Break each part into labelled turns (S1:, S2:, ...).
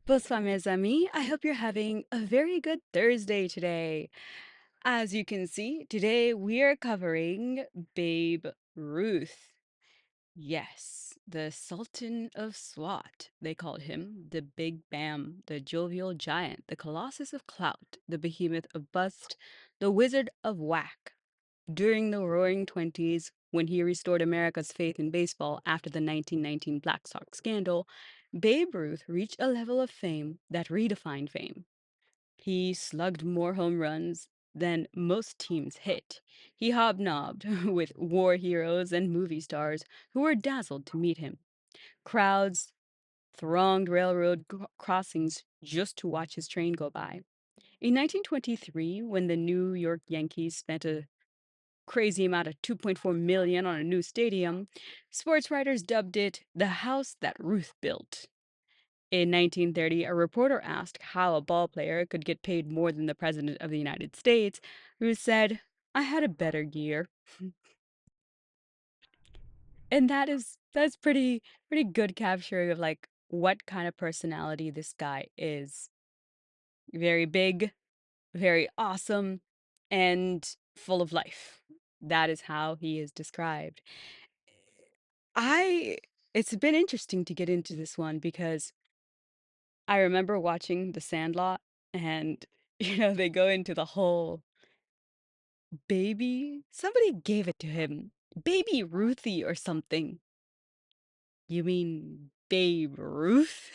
S1: Bonsoir, mes amis. I hope you're having a very good Thursday today. As you can see, today we are covering Babe Ruth. Yes, the Sultan of Swat, they called him, the Big Bam, the jovial giant, the Colossus of Clout, the Behemoth of Bust, the Wizard of Whack. During the Roaring Twenties, when he restored America's faith in baseball after the 1919 Black Sox scandal, Babe Ruth reached a level of fame that redefined fame. He slugged more home runs than most teams hit. He hobnobbed with war heroes and movie stars who were dazzled to meet him. Crowds thronged railroad crossings just to watch his train go by. In 1923, when the New York Yankees spent a crazy amount of 2.4 million on a new stadium, sports writers dubbed it the house that Ruth built. In 1930, a reporter asked how a ball player could get paid more than the president of the United States. Ruth said, "I had a better year." And that's pretty good capturing of like what kind of personality this guy is. Very big, very awesome, and full of life. That is how he is described. I it's been interesting to get into this one because I remember watching The Sandlot and they go into the whole baby. Somebody gave it to him. Baby Ruthie or something. You mean Babe Ruth?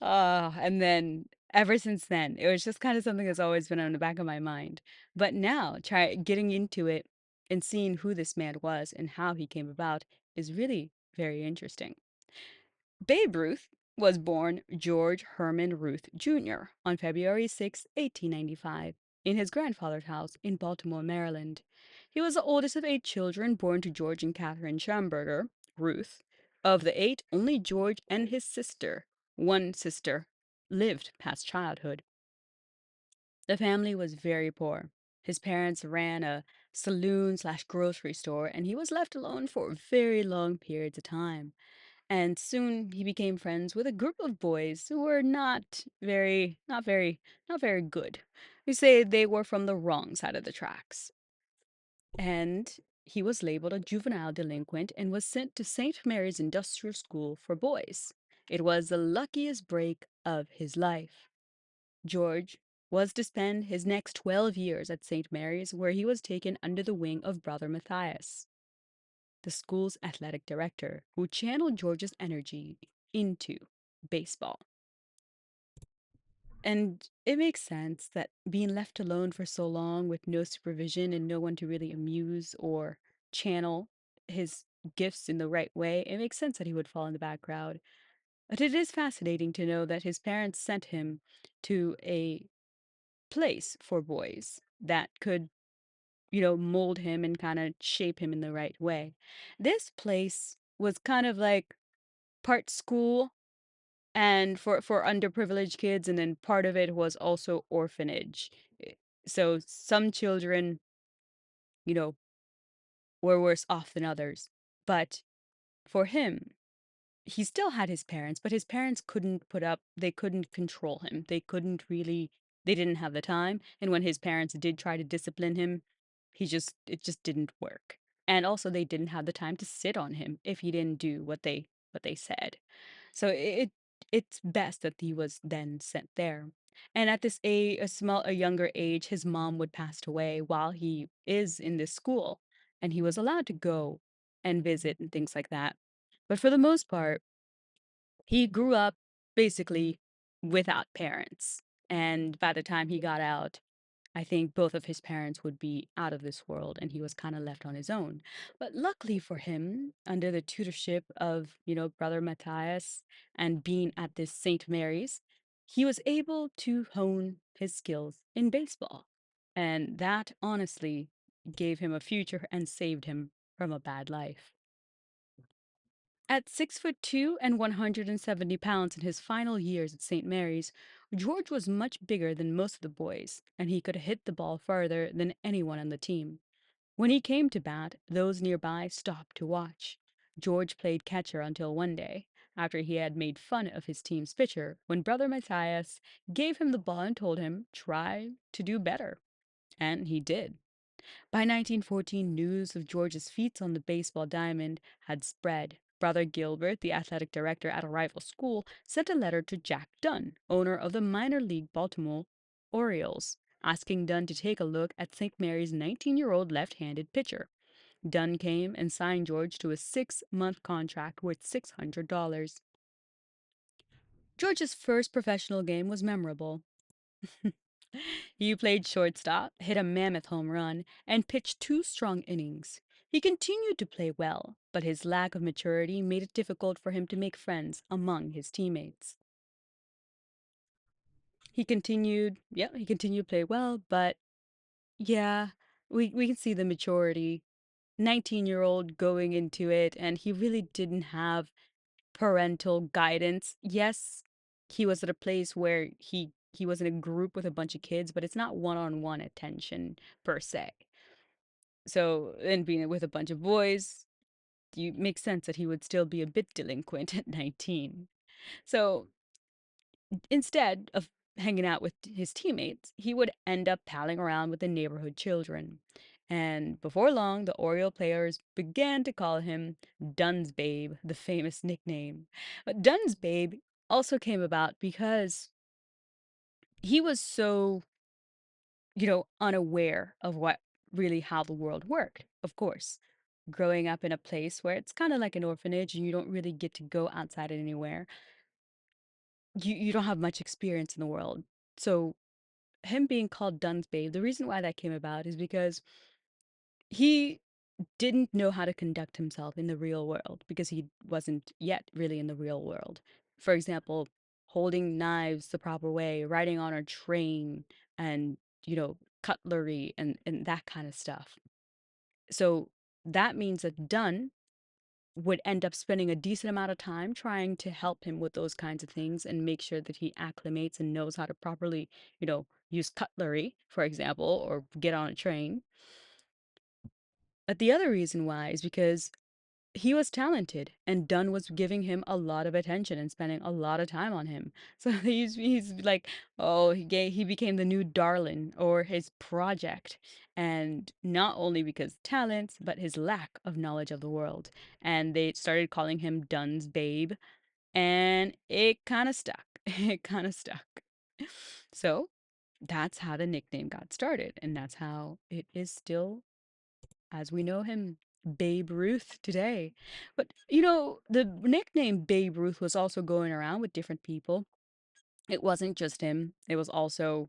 S1: And then ever since then, it was just kind of something that's always been on the back of my mind. But now, try getting into it and seeing who this man was and how he came about is really very interesting. Babe Ruth was born George Herman Ruth Jr. on February 6, 1895, in his grandfather's house in Baltimore, Maryland. He was the oldest of 8 children born to George and Catherine Schamberger, Ruth. Of the 8, only George and his sister, one sister, lived past childhood. The family was very poor. His parents ran a saloon slash grocery store, and he was left alone for very long periods of time. And soon he became friends with a group of boys who were not very good. We say they were from the wrong side of the tracks. And he was labeled a juvenile delinquent and was sent to St. Mary's Industrial School for Boys. It was the luckiest break of his life. George was to spend his next 12 years at St. Mary's, where he was taken under the wing of Brother Matthias, the school's athletic director, who channeled George's energy into baseball. And it makes sense that being left alone for so long with no supervision and no one to really amuse or channel his gifts in the right way, it makes sense that he would fall in the background. But it is fascinating to know that his parents sent him to a place for boys that could, mold him and kind of shape him in the right way. This place was kind of like part school and for underprivileged kids, and then part of it was also orphanage. So some children, you know, were worse off than others. But for him, he still had his parents, but his parents they couldn't control him. They didn't have the time. And when his parents did try to discipline him, it just didn't work. And also they didn't have the time to sit on him if he didn't do what they said. So it's best that he was then sent there. And at a younger age, his mom would pass away while he is in this school, and he was allowed to go and visit and things like that. But for the most part, he grew up basically without parents. And by the time he got out, I think both of his parents would be out of this world and he was kind of left on his own. But luckily for him, under the tutorship of, Brother Matthias and being at this St. Mary's, he was able to hone his skills in baseball. And that honestly gave him a future and saved him from a bad life. At 6'2" and 170 pounds in his final years at St. Mary's, George was much bigger than most of the boys, and he could hit the ball farther than anyone on the team. When he came to bat, those nearby stopped to watch. George played catcher until one day, after he had made fun of his team's pitcher when Brother Matthias gave him the ball and told him, try to do better. And he did. By 1914, news of George's feats on the baseball diamond had spread. Brother Gilbert, the athletic director at a rival school, sent a letter to Jack Dunn, owner of the minor league Baltimore Orioles, asking Dunn to take a look at St. Mary's 19-year-old left-handed pitcher. Dunn came and signed George to a 6-month contract worth $600. George's first professional game was memorable. He played shortstop, hit a mammoth home run, and pitched 2 strong innings. He continued to play well, but his lack of maturity made it difficult for him to make friends among his teammates. He continued to play well, but yeah, we can see the maturity. 19-year-old going into it, and he really didn't have parental guidance. Yes, he was at a place where he was in a group with a bunch of kids, but it's not one-on-one attention per se. So, and being with a bunch of boys, you makes sense that he would still be a bit delinquent at 19. So, instead of hanging out with his teammates, he would end up palling around with the neighborhood children. And before long, the Oriole players began to call him Dunn's Babe, the famous nickname. But Dunn's Babe also came about because he was so, unaware of what really how the world worked, of course. Growing up in a place where it's kind of like an orphanage and you don't really get to go outside anywhere, you don't have much experience in the world. So him being called Dunn's Babe, the reason why that came about is because he didn't know how to conduct himself in the real world because he wasn't yet really in the real world. For example, holding knives the proper way, riding on a train, and, cutlery and that kind of stuff. So that means that Dunn would end up spending a decent amount of time trying to help him with those kinds of things and make sure that he acclimates and knows how to properly, use cutlery, for example, or get on a train. But the other reason why is because he was talented and Dunn was giving him a lot of attention and spending a lot of time on him. So he's like, oh, he became the new darling or his project. And not only because talent, but his lack of knowledge of the world. And they started calling him Dunn's Babe, and it kind of stuck. It kind of stuck. So that's how the nickname got started, and that's how it is still as we know him, Babe Ruth today. But, the nickname Babe Ruth was also going around with different people. It wasn't just him. It was also,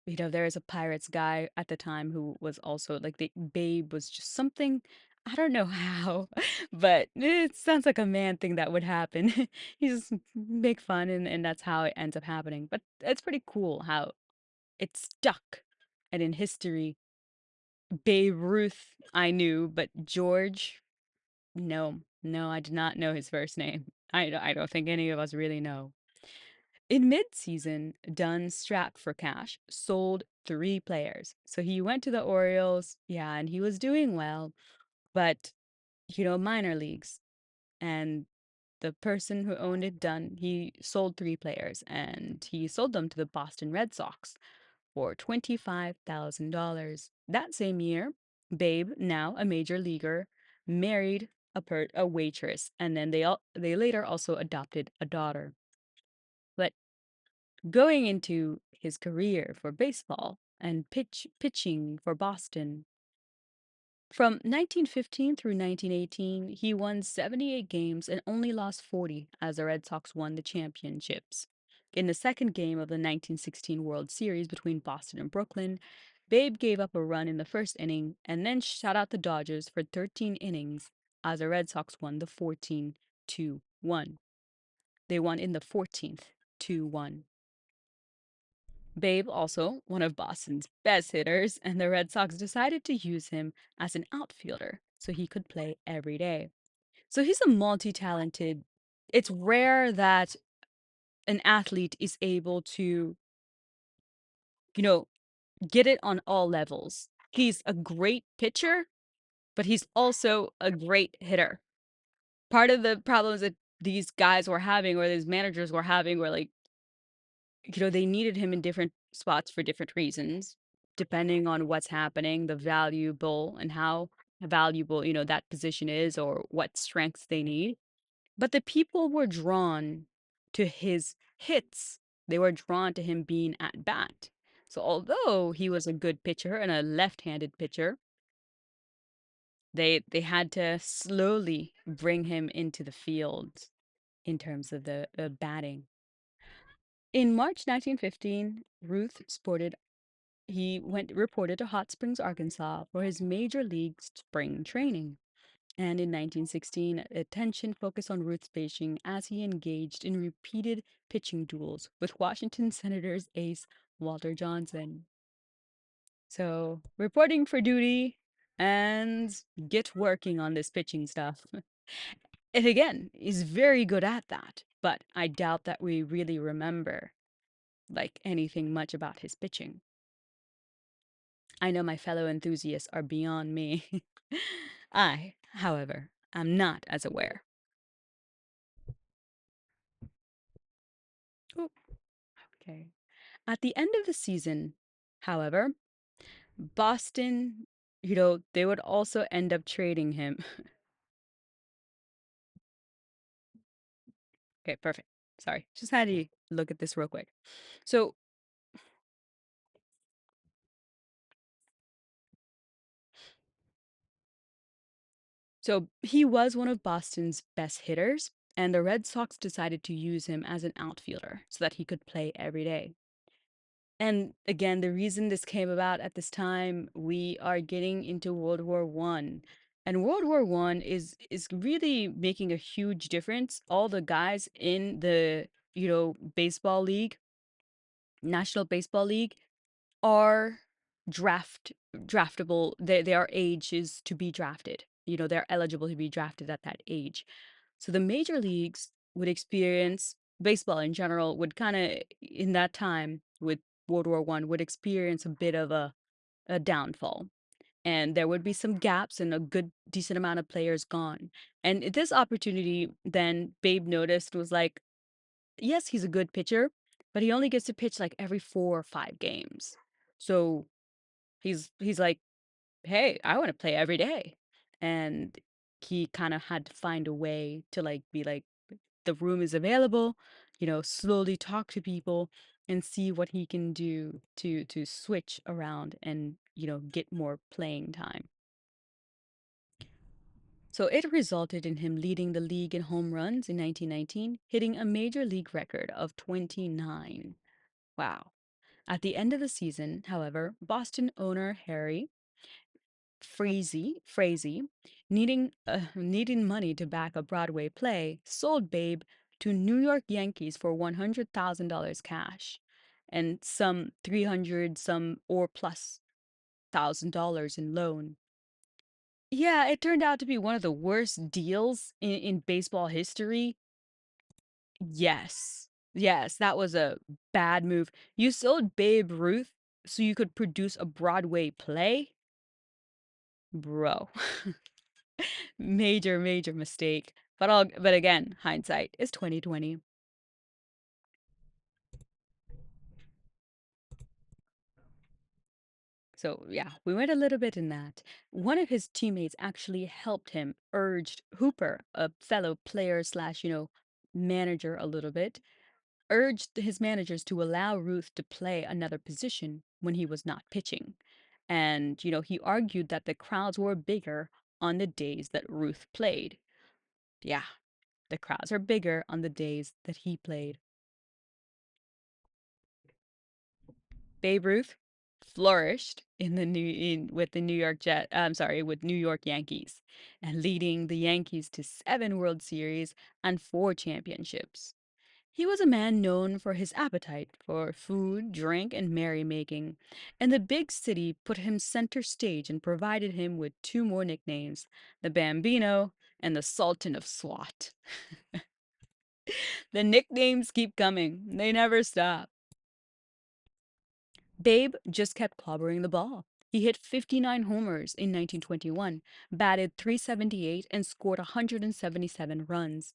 S1: there is a Pirates guy at the time who was also like the Babe was just something. I don't know how, but it sounds like a man thing that would happen. You just make fun, and that's how it ends up happening. But it's pretty cool how it stuck. And in history, Babe Ruth, I knew, but George, no, no, I did not know his first name. I don't think any of us really know. In mid-season, Dunn strapped for cash, sold 3 players. So he went to the Orioles, yeah, and he was doing well, but, minor leagues. And the person who owned it, Dunn, he sold 3 players, and he sold them to the Boston Red Sox for $25,000. That same year, Babe, now a major leaguer, married a waitress, and then they later also adopted a daughter. But going into his career for baseball and pitching for Boston, from 1915 through 1918, he won 78 games and only lost 40 as the Red Sox won the championships. In the second game of the 1916 World Series between Boston and Brooklyn, Babe gave up a run in the first inning and then shut out the Dodgers for 13 innings as the Red Sox won the 14-1. They won in the 14th 2-1. Babe, also one of Boston's best hitters, and the Red Sox decided to use him as an outfielder so he could play every day. So he's a multi-talented. It's rare that an athlete is able to, you know, get it on all levels. He's a great pitcher, but he's also a great hitter. Part of the problem is that these guys were having or these managers were having where like, they needed him in different spots for different reasons, depending on what's happening, the valuable and how valuable, that position is or what strengths they need. But the people were drawn to his hits. They were drawn to him being at bat. So although he was a good pitcher and a left-handed pitcher, they had to slowly bring him into the field in terms of the batting. In March 1915, Ruth sported he went reported to Hot Springs, Arkansas for his major league spring training. And in 1916, attention focused on Ruth's pitching as he engaged in repeated pitching duels with Washington Senators ace Walter Johnson. So, reporting for duty and get working on this pitching stuff. And again, he's very good at that, but I doubt that we really remember like anything much about his pitching. I know my fellow enthusiasts are beyond me. I, however, am not as aware. Oop, okay. At the end of the season, however, Boston, they would also end up trading him. Okay, perfect. Sorry. Just had to look at this real quick. So, so he was one of Boston's best hitters, and the Red Sox decided to use him as an outfielder so that he could play every day. And again, the reason this came about at this time, we are getting into World War One. And World War One is really making a huge difference. All the guys in the, baseball league, National Baseball League, are draftable. Their age is to be drafted. They're eligible to be drafted at that age. So the major leagues would experience baseball in general would kind of in that time with World War One would experience a bit of a downfall. And there would be some gaps and a good decent amount of players gone. And this opportunity then Babe noticed was like, yes, he's a good pitcher, but he only gets to pitch like every 4 or 5 games. So he's like, hey, I want to play every day. And he kind of had to find a way to like be like, the room is available, slowly talk to people and see what he can do to switch around and, get more playing time. So it resulted in him leading the league in home runs in 1919, hitting a major league record of 29. Wow. At the end of the season, however, Boston owner Harry Frazee, needing money to back a Broadway play, sold Babe to New York Yankees for $100,000 cash and some 300 some or plus $1,000 in loan. Yeah, it turned out to be one of the worst deals in baseball history. Yes. Yes, that was a bad move. You sold Babe Ruth so you could produce a Broadway play? Bro. Major, major mistake. But again, hindsight is 2020. So yeah, we went a little bit in that. One of his teammates actually helped him, urged Hooper, a fellow player slash, manager a little bit, urged his managers to allow Ruth to play another position when he was not pitching. And, he argued that the crowds were bigger on the days that Ruth played. Yeah, the crowds are bigger on the days that he played. Babe Ruth flourished with the New York with New York Yankees, and leading the Yankees to 7 World Series and 4 championships. He was a man known for his appetite for food, drink, and merrymaking, and the big city put him center stage and provided him with 2 more nicknames, the Bambino and the Sultan of SWAT. The nicknames keep coming, they never stop. Babe just kept clobbering the ball. He hit 59 homers in 1921, batted .378, and scored 177 runs.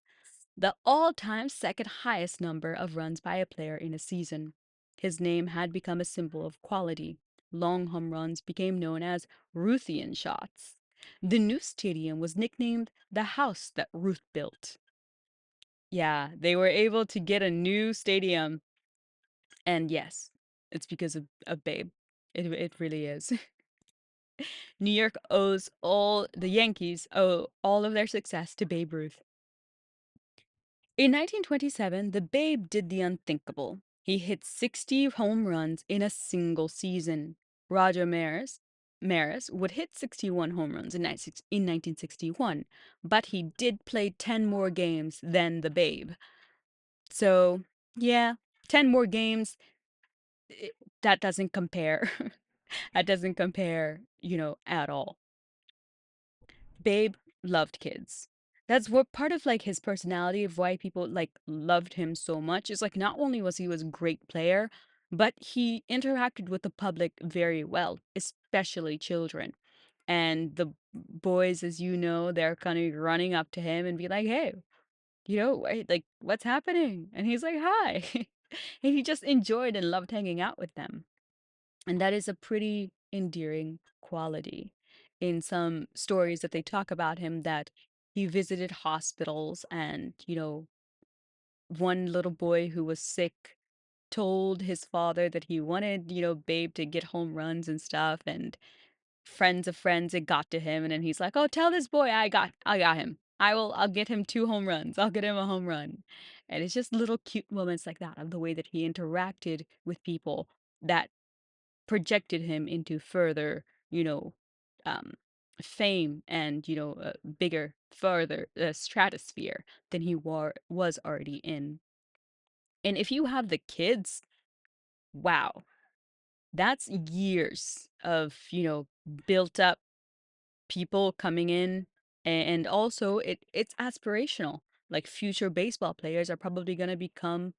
S1: the all-time second highest number of runs by a player in a season. His name had become a symbol of quality. Long home runs became known as Ruthian shots. The new stadium was nicknamed the house that Ruth built. Yeah, they were able to get a new stadium. And yes, it's because of Babe. It really is. New York owes all the Yankees owe all of their success to Babe Ruth. In 1927, the Babe did the unthinkable. He hit 60 home runs in a single season. Roger Maris would hit 61 home runs in 1961, but he did play 10 more games than the Babe. So, yeah, 10 more games, i- that doesn't compare. That doesn't compare, at all. Babe loved kids. That's what part of like his personality of why people like loved him so much is like not only was a great player, but he interacted with the public very well, especially children. And the boys, as you know, they're kind of running up to him and be like, "Hey, like what's happening?" And he's like, "Hi." And he just enjoyed and loved hanging out with them. And that is a pretty endearing quality. In some stories that they talk about him, that he visited hospitals and, one little boy who was sick told his father that he wanted, Babe to get home runs and stuff, and friends of friends, it got to him, and then he's like, "Oh, tell this boy I got him. I'll get him 2 home runs. I'll get him a home run." And it's just little cute moments like that of the way that he interacted with people that projected him into further, you know, um, fame and, bigger, further stratosphere than he was already in. And if you have the kids, wow, that's years of, built up people coming in. And also it's aspirational. Like future baseball players are probably going to become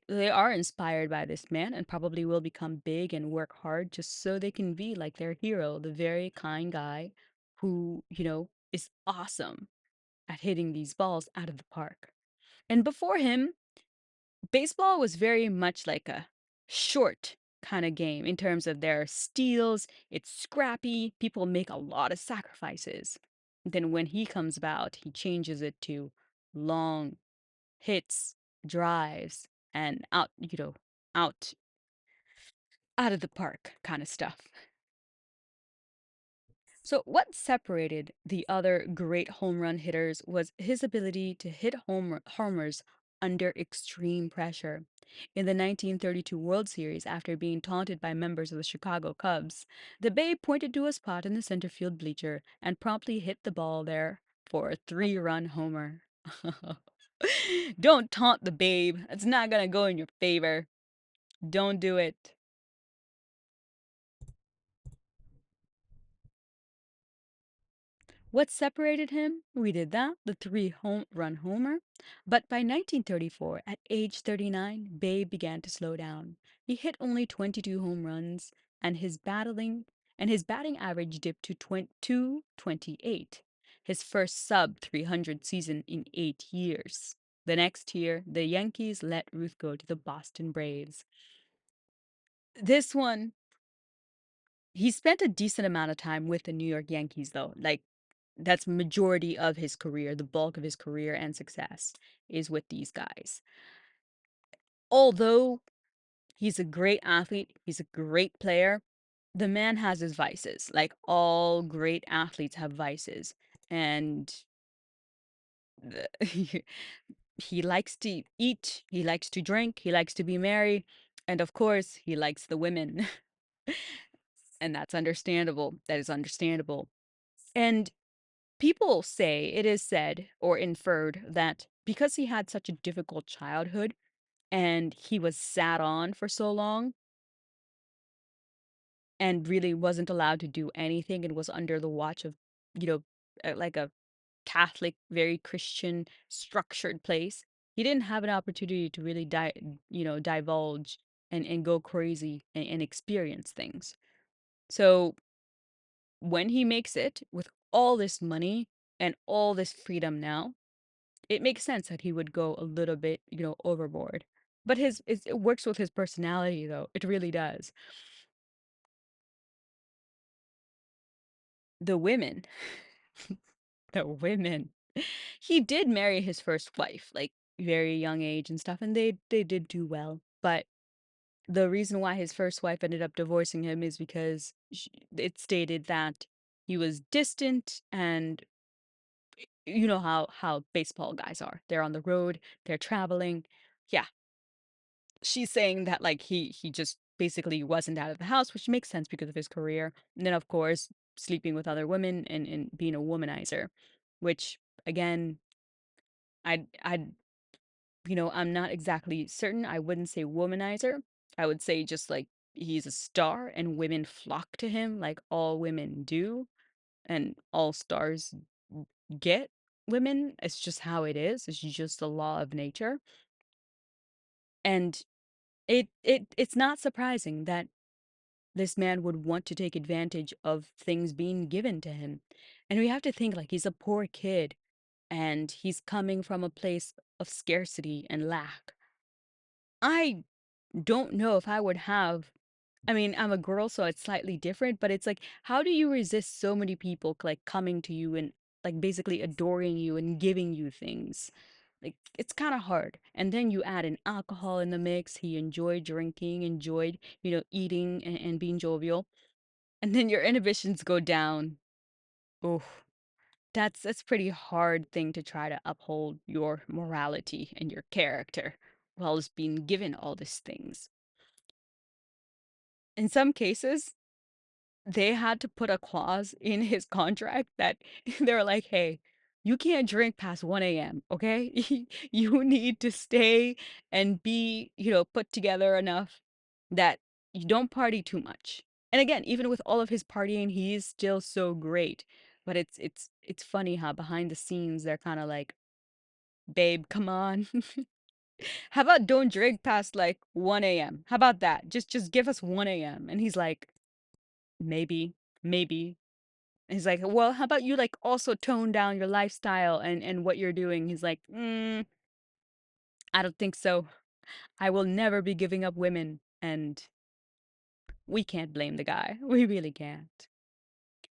S1: they are inspired by this man and probably will become big and work hard just so they can be like their hero, the very kind guy who, is awesome at hitting these balls out of the park. And before him, baseball was very much like a short kind of game in terms of their steals. It's scrappy, people make a lot of sacrifices. Then when he comes about, he changes it to long hits, drives, and out out of the park kind of stuff. So what separated the other great home run hitters was his ability to hit homers under extreme pressure. In the 1932 World Series, after being taunted by members of the Chicago Cubs, the Babe pointed to a spot in the center field bleacher and promptly hit the ball there for a 3-run homer. Don't taunt the Babe. It's not gonna go in your favor. Don't do it. What separated him? We did that, the 3-run homer. But by 1934, at age 39, Babe began to slow down. He hit only 22 home runs, and his batting average dipped to 228, his first sub 300 season in 8 years. The next year, the Yankees let Ruth go to the Boston Braves. This one, he spent a decent amount of time with the New York Yankees, though. Like, that's majority of his career, the bulk of his career and success is with these guys. Although he's a great athlete, he's a great player, the man has his vices. Like all great athletes have vices. And he likes to eat, he likes to drink, he likes to be merry, and of course, he likes the women. And that's understandable. That is understandable. And people say, it is said or inferred that because he had such a difficult childhood and he was sat on for so long and really wasn't allowed to do anything and was under the watch of, you know, like a Catholic, very Christian, structured place, he didn't have an opportunity to really divulge and go crazy and experience things. So when he makes it with all this money and all this freedom now, it makes sense that he would go a little bit, overboard. But it works with his personality, though. It really does. The women, the women. He did marry his first wife, like very young age and stuff, and they did do well. But the reason why his first wife ended up divorcing him is because it stated that he was distant, and you know how baseball guys are. They're on the road, they're traveling. Yeah, she's saying that like he just basically wasn't out of the house, which makes sense because of his career. And then of course sleeping with other women and being a womanizer, which again, I I'm not exactly certain. I wouldn't say womanizer. I would say just like he's a star and women flock to him like all women do, and all stars get women. It's just how it is. It's just the law of nature. And it's not surprising that this man would want to take advantage of things being given to him. And we have to think like he's a poor kid and he's coming from a place of scarcity and lack. I don't know if I would have. I mean, I'm a girl, so it's slightly different, but it's like, how do you resist so many people like coming to you and like basically adoring you and giving you things? Like, it's kind of hard. And then you add in alcohol in the mix. He enjoyed drinking, enjoyed, eating and being jovial. And then your inhibitions go down. Oh, that's pretty hard thing to try to uphold your morality and your character while it's being given all these things. In some cases, they had to put a clause in his contract that they're like, hey, you can't drink past 1 a.m., okay? You need to stay and be, put together enough that you don't party too much. And again, even with all of his partying, he is still so great. But it's funny how behind the scenes they're kind of like, babe, come on. How about don't drink past like 1 a.m.? How about that? Just give us 1 a.m. And he's like, maybe, maybe. He's like, well, how about you like also tone down your lifestyle and what you're doing? He's like, I don't think so. I will never be giving up women. And we can't blame the guy. We really can't.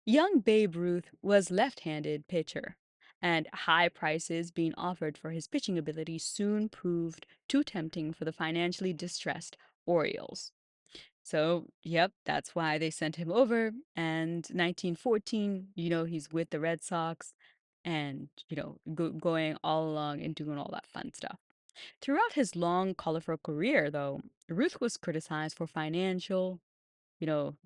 S1: Young Babe Ruth was left-handed pitcher, and high prices being offered for his pitching ability soon proved too tempting for the financially distressed Orioles. So, yep, that's why they sent him over. And 1914, he's with the Red Sox and, going all along and doing all that fun stuff. Throughout his long, colorful career, though, Ruth was criticized for financial, you know,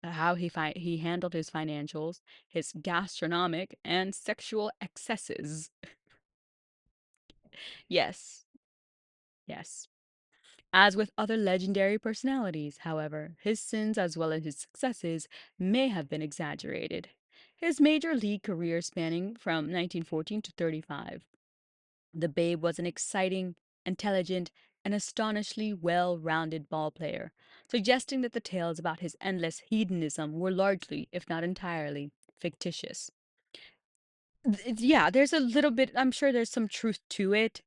S1: how he handled his financials, his gastronomic and sexual excesses. Yes, yes. As with other legendary personalities, however, his sins as well as his successes may have been exaggerated. His major league career spanning from 1914 to 35, the Babe was an exciting, intelligent, and astonishingly well-rounded ball player, suggesting that the tales about his endless hedonism were largely, if not entirely, fictitious. Yeah, there's a little bit, I'm sure there's some truth to it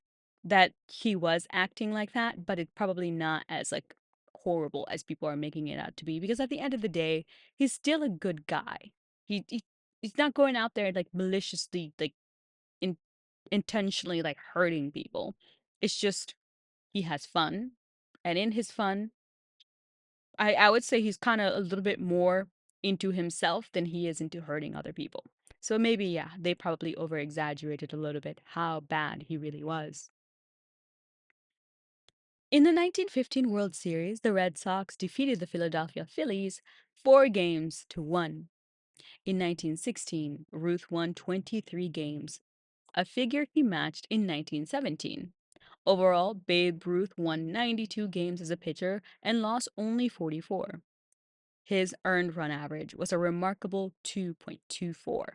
S1: that he was acting like that, but it's probably not as like horrible as people are making it out to be because at the end of the day, he's still a good guy. He's not going out there like maliciously like in, intentionally like hurting people. It's just he has fun, and in his fun, I would say he's kind of a little bit more into himself than he is into hurting other people. So maybe, yeah, they probably over exaggerated a little bit how bad he really was. In the 1915 World Series, the Red Sox defeated the Philadelphia Phillies 4 games to 1. In 1916, Ruth won 23 games, a figure he matched in 1917. Overall, Babe Ruth won 92 games as a pitcher and lost only 44. His earned run average was a remarkable 2.24.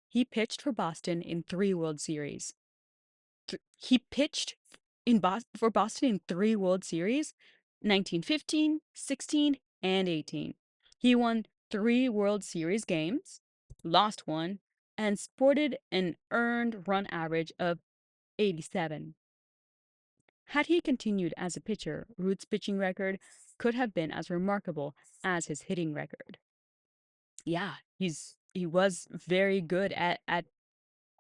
S1: He pitched for Boston in 3 World Series. He pitched for Boston in 3 World Series, 1915, 16, and 18. He won 3 World Series games, lost one, and sported an earned run average of 87. Had he continued as a pitcher, Root's pitching record could have been as remarkable as his hitting record. Yeah, he was very good at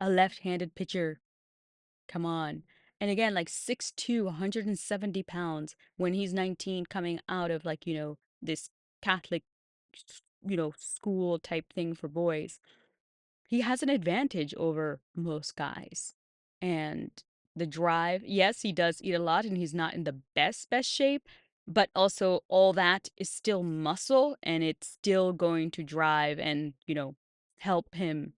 S1: a left-handed pitcher. Come on. And again, like 6'2", 170 pounds when he's 19 coming out of like, this Catholic, school type thing for boys. He has an advantage over most guys. And the drive, yes, he does eat a lot and he's not in the best shape, but also all that is still muscle and it's still going to drive and, help him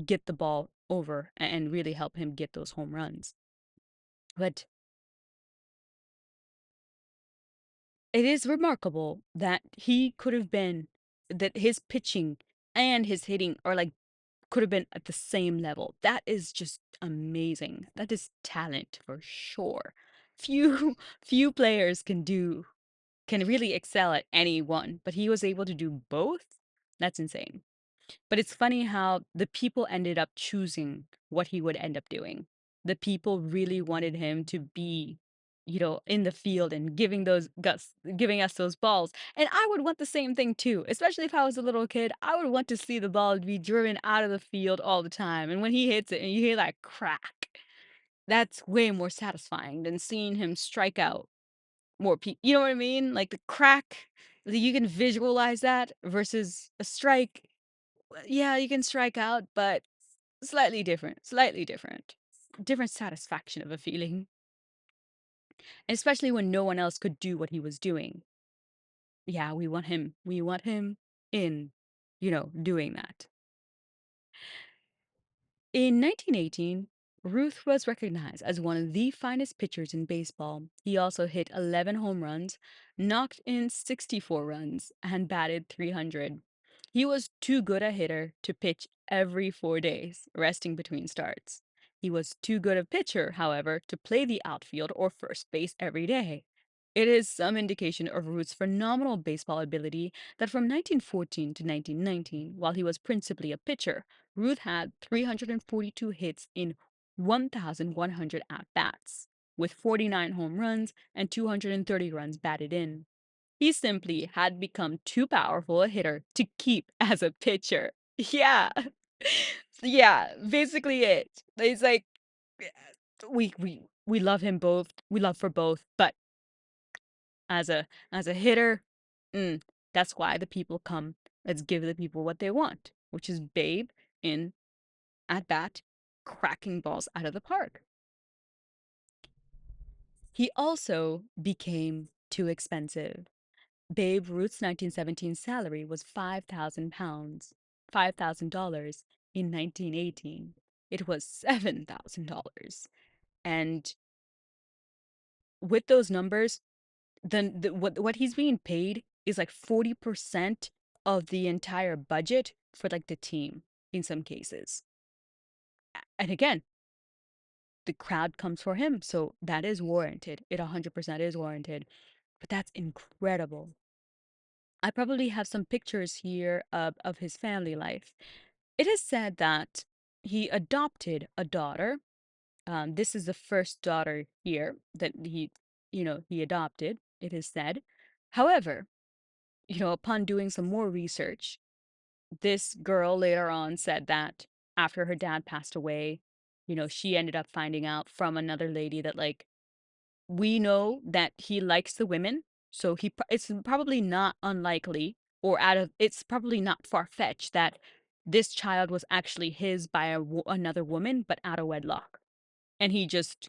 S1: get the ball over and really help him get those home runs. But it is remarkable that he could have been that his pitching and his hitting are like could have been at the same level. That is just amazing. That is talent for sure. Few few players can really excel at any one, but he was able to do both. That's insane. But it's funny how the people ended up choosing what he would end up doing. The people really wanted him to be, in the field and giving us those balls. And I would want the same thing too, especially if I was a little kid. I would want to see the ball be driven out of the field all the time. And when he hits it and you hear that crack, that's way more satisfying than seeing him strike out more people. You know what I mean? Like the crack, you can visualize that versus a strike. Yeah, you can strike out, but slightly different, slightly different. Different satisfaction of a feeling, especially when no one else could do what he was doing. Yeah, we want him. We want him in, doing that. In 1918, Ruth was recognized as one of the finest pitchers in baseball. He also hit 11 home runs, knocked in 64 runs, and batted 300. He was too good a hitter to pitch every 4 days, resting between starts. He was too good a pitcher, however, to play the outfield or first base every day. It is some indication of Ruth's phenomenal baseball ability that from 1914 to 1919, while he was principally a pitcher, Ruth had 342 hits in 1,100 at-bats, with 49 home runs and 230 runs batted in. He simply had become too powerful a hitter to keep as a pitcher. Yeah. Yeah, basically it. It's like we love him both. We love for both, but as a hitter, mm, that's why the people come. Let's give the people what they want, which is Babe in at bat, cracking balls out of the park. He also became too expensive. Babe Ruth's 1917 salary was £5,000, $5,000 in 1918. It was $7,000. And with those numbers, then what he's being paid is like 40% of the entire budget for like the team in some cases. And again, the crowd comes for him, so that is warranted. It 100% is warranted. But that's incredible. I probably have some pictures here of his family life. It is said that he adopted a daughter. This is the first daughter here that he adopted, it is said. However, upon doing some more research, this girl later on said that after her dad passed away, she ended up finding out from another lady that, like, we know that he likes the women, so it's probably not unlikely or it's probably not far-fetched that this child was actually his by another woman, but out of wedlock. And he just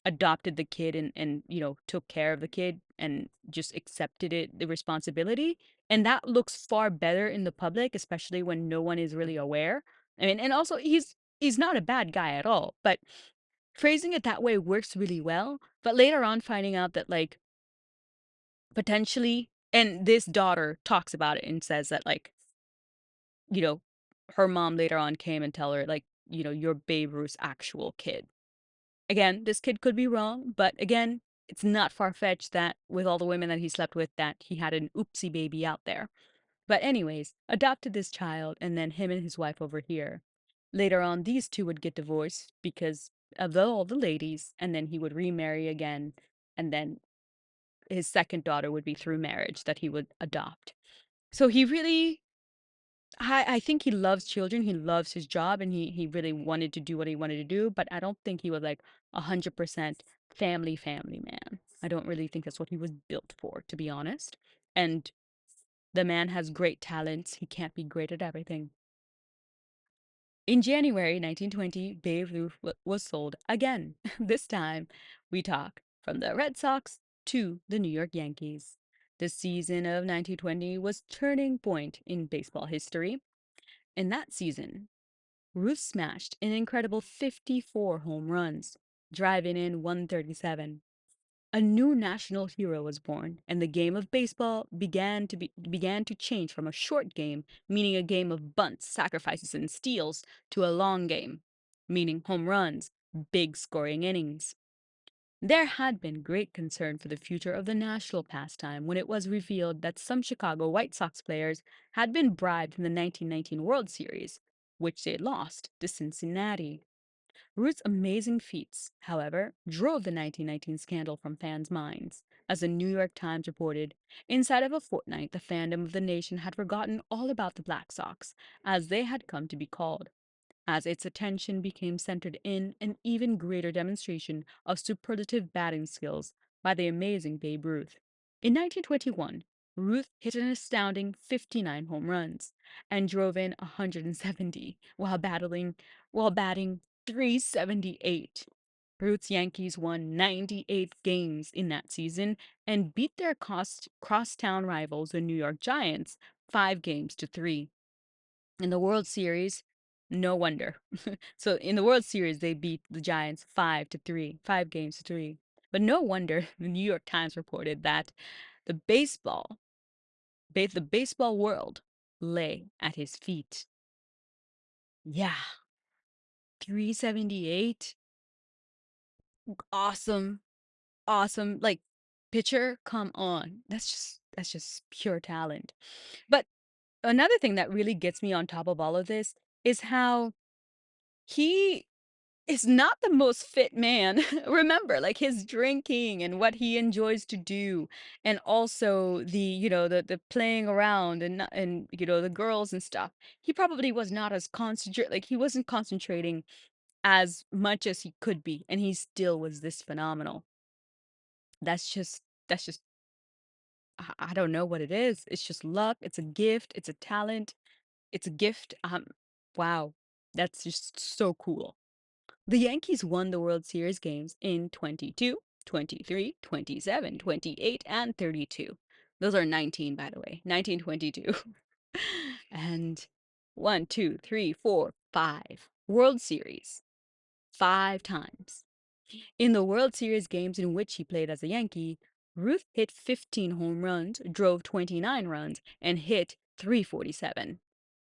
S1: adopted the kid and took care of the kid and just accepted the responsibility. And that looks far better in the public, especially when no one is really aware. I mean, and also he's not a bad guy at all, but phrasing it that way works really well. But later on, finding out that, like, potentially, and this daughter talks about it and says that, like, you know, her mom later on came and tell her, like, you're Babe Ruth's actual kid. Again, this kid could be wrong, but again, it's not far-fetched that with all the women that he slept with, that he had an oopsie baby out there. But anyways, adopted this child and then him and his wife over here. Later on, these two would get divorced because of all the ladies, and then he would remarry again, and then his second daughter would be through marriage that he would adopt. So he really, I think he loves children. He loves his job, and he really wanted to do what he wanted to do. But I don't think he was like 100% family man. I don't really think that's what he was built for, to be honest. And the man has great talents. He can't be great at everything. In January 1920, Babe Ruth was sold again. This time, we talk from the Red Sox to the New York Yankees. The season of 1920 was turning point in baseball history. In that season, Ruth smashed an incredible 54 home runs, driving in 137. A new national hero was born, and the game of baseball began to change from a short game, meaning a game of bunts, sacrifices, and steals, to a long game, meaning home runs, big scoring innings. There had been great concern for the future of the national pastime when it was revealed that some Chicago White Sox players had been bribed in the 1919 World Series, which they lost to Cincinnati. Ruth's amazing feats, however, drove the 1919 scandal from fans' minds. As the New York Times reported, inside of a fortnight, the fandom of the nation had forgotten all about the Black Sox, as they had come to be called, as its attention became centered in an even greater demonstration of superlative batting skills by the amazing Babe Ruth. In 1921, Ruth hit an astounding 59 home runs and drove in 170 while batting 378. Ruth's Yankees won 98 games in that season and beat their crosstown rivals, the New York Giants, 5 games to 3. In the World Series, no wonder. So in the World Series, they beat the Giants 5-3, 5 games to 3. But no wonder the New York Times reported that the the baseball world lay at his feet. Yeah, 378. Awesome. Awesome. Like pitcher, come on. That's just pure talent. But another thing that really gets me on top of all of this is how he is not the most fit man. Remember, like his drinking and what he enjoys to do, and also the playing around and the girls and stuff. He probably was not as concentrate like he wasn't concentrating as much as he could be, and he still was this phenomenal. That's just I don't know what it is. It's just luck. It's a gift. It's a talent. It's a gift. Wow, that's just so cool. The Yankees won the World Series games in 22, 23, 27, 28, and 32. Those are 19, by the way. 1922. And 1, 2, 3, 4, 5 World Series. 5 times. In the World Series games in which he played as a Yankee, Ruth hit 15 home runs, drove 29 runs, and hit 347.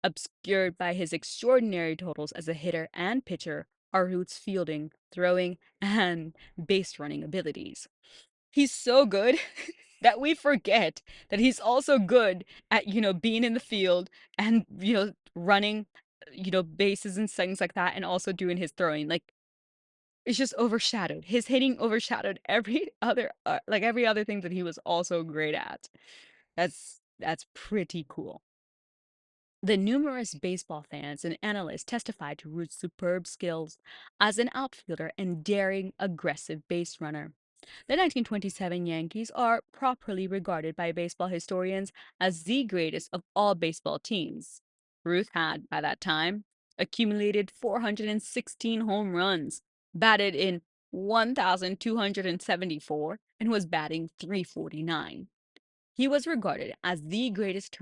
S1: Obscured by his extraordinary totals as a hitter and pitcher are Ruth's fielding, throwing, and base running abilities. He's so good that we forget that he's also good at, being in the field and, running, bases and things like that, and also doing his throwing. Like, it's just overshadowed. His hitting overshadowed every other thing that he was also great at. That's pretty cool. The numerous baseball fans and analysts testified to Ruth's superb skills as an outfielder and daring, aggressive base runner. The 1927 Yankees are properly regarded by baseball historians as the greatest of all baseball teams. Ruth had, by that time, accumulated 416 home runs, batted in 1,274, and was batting 349. He was regarded as the greatest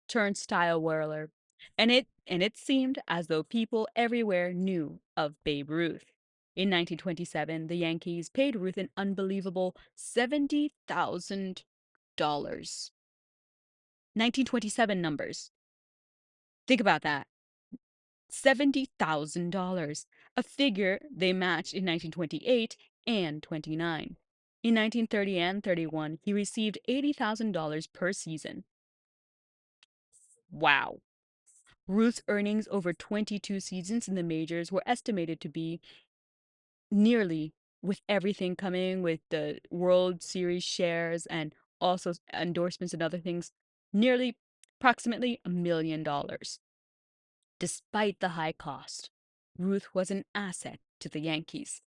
S1: turnstile whirler, and it seemed as though people everywhere knew of Babe Ruth. In 1927, the Yankees paid Ruth an unbelievable $70,000. 1927 numbers. Think about that. $70,000, a figure they matched in 1928 and 29. In 1930 and 31, he received $80,000 per season. Wow. Ruth's earnings over 22 seasons in the majors were estimated to be nearly, with everything coming with the World Series shares and also endorsements and other things, nearly approximately $1 million. Despite the high cost, Ruth was an asset to the Yankees.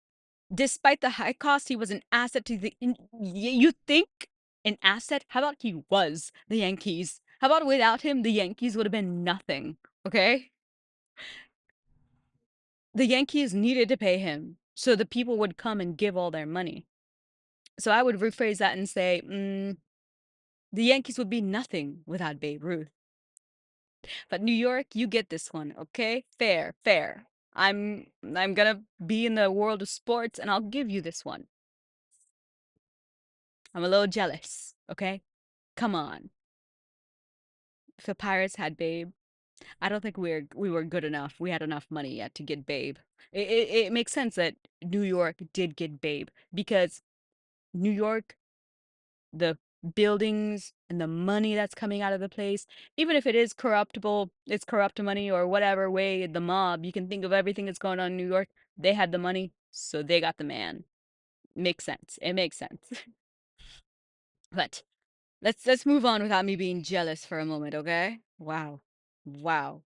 S1: Despite the high cost, he was an asset to you think an asset? How about he was the Yankees? How about without him, the Yankees would have been nothing, okay? The Yankees needed to pay him, so the people would come and give all their money. So I would rephrase that and say, the Yankees would be nothing without Babe Ruth. But New York, you get this one, okay? Fair, fair. I'm gonna be in the world of sports and I'll give you this one. I'm a little jealous, okay? Come on. If the Pirates had Babe, I don't think we were good enough. We had enough money yet to get Babe. It makes sense that New York did get Babe because New York, the buildings and the money that's coming out of the place, even if it is corruptible, it's corrupt money or whatever way, the mob, you can think of everything that's going on in New York. They had the money, so they got the man. Makes sense. It makes sense. But let's move on without me being jealous for a moment, okay? Wow. Wow.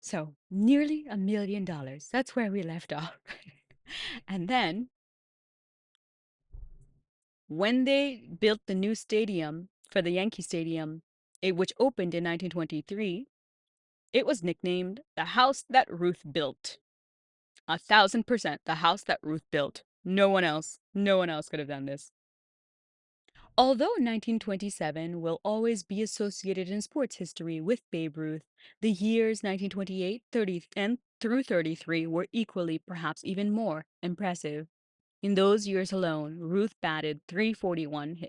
S1: So, nearly $1 million. That's where we left off. And then, when they built the new stadium for the Yankee Stadium, which opened in 1923, it was nicknamed the house that Ruth built. 1,000% the house that Ruth built. No one else could have done this. Although 1927 will always be associated in sports history with Babe Ruth, the years 1928, 30, and through 33 were equally, perhaps even more, impressive. In those years alone, Ruth batted 341,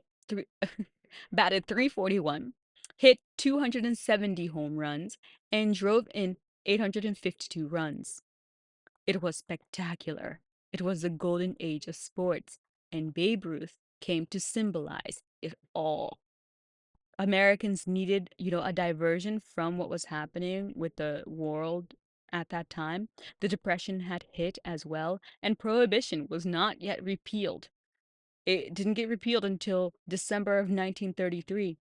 S1: batted 341, hit 270 home runs, and drove in 852 runs. It was spectacular. It was the golden age of sports, and Babe Ruth came to symbolize it all. Americans needed, a diversion from what was happening with the world at that time. The Depression had hit as well, and Prohibition was not yet repealed. It didn't get repealed until December of 1933.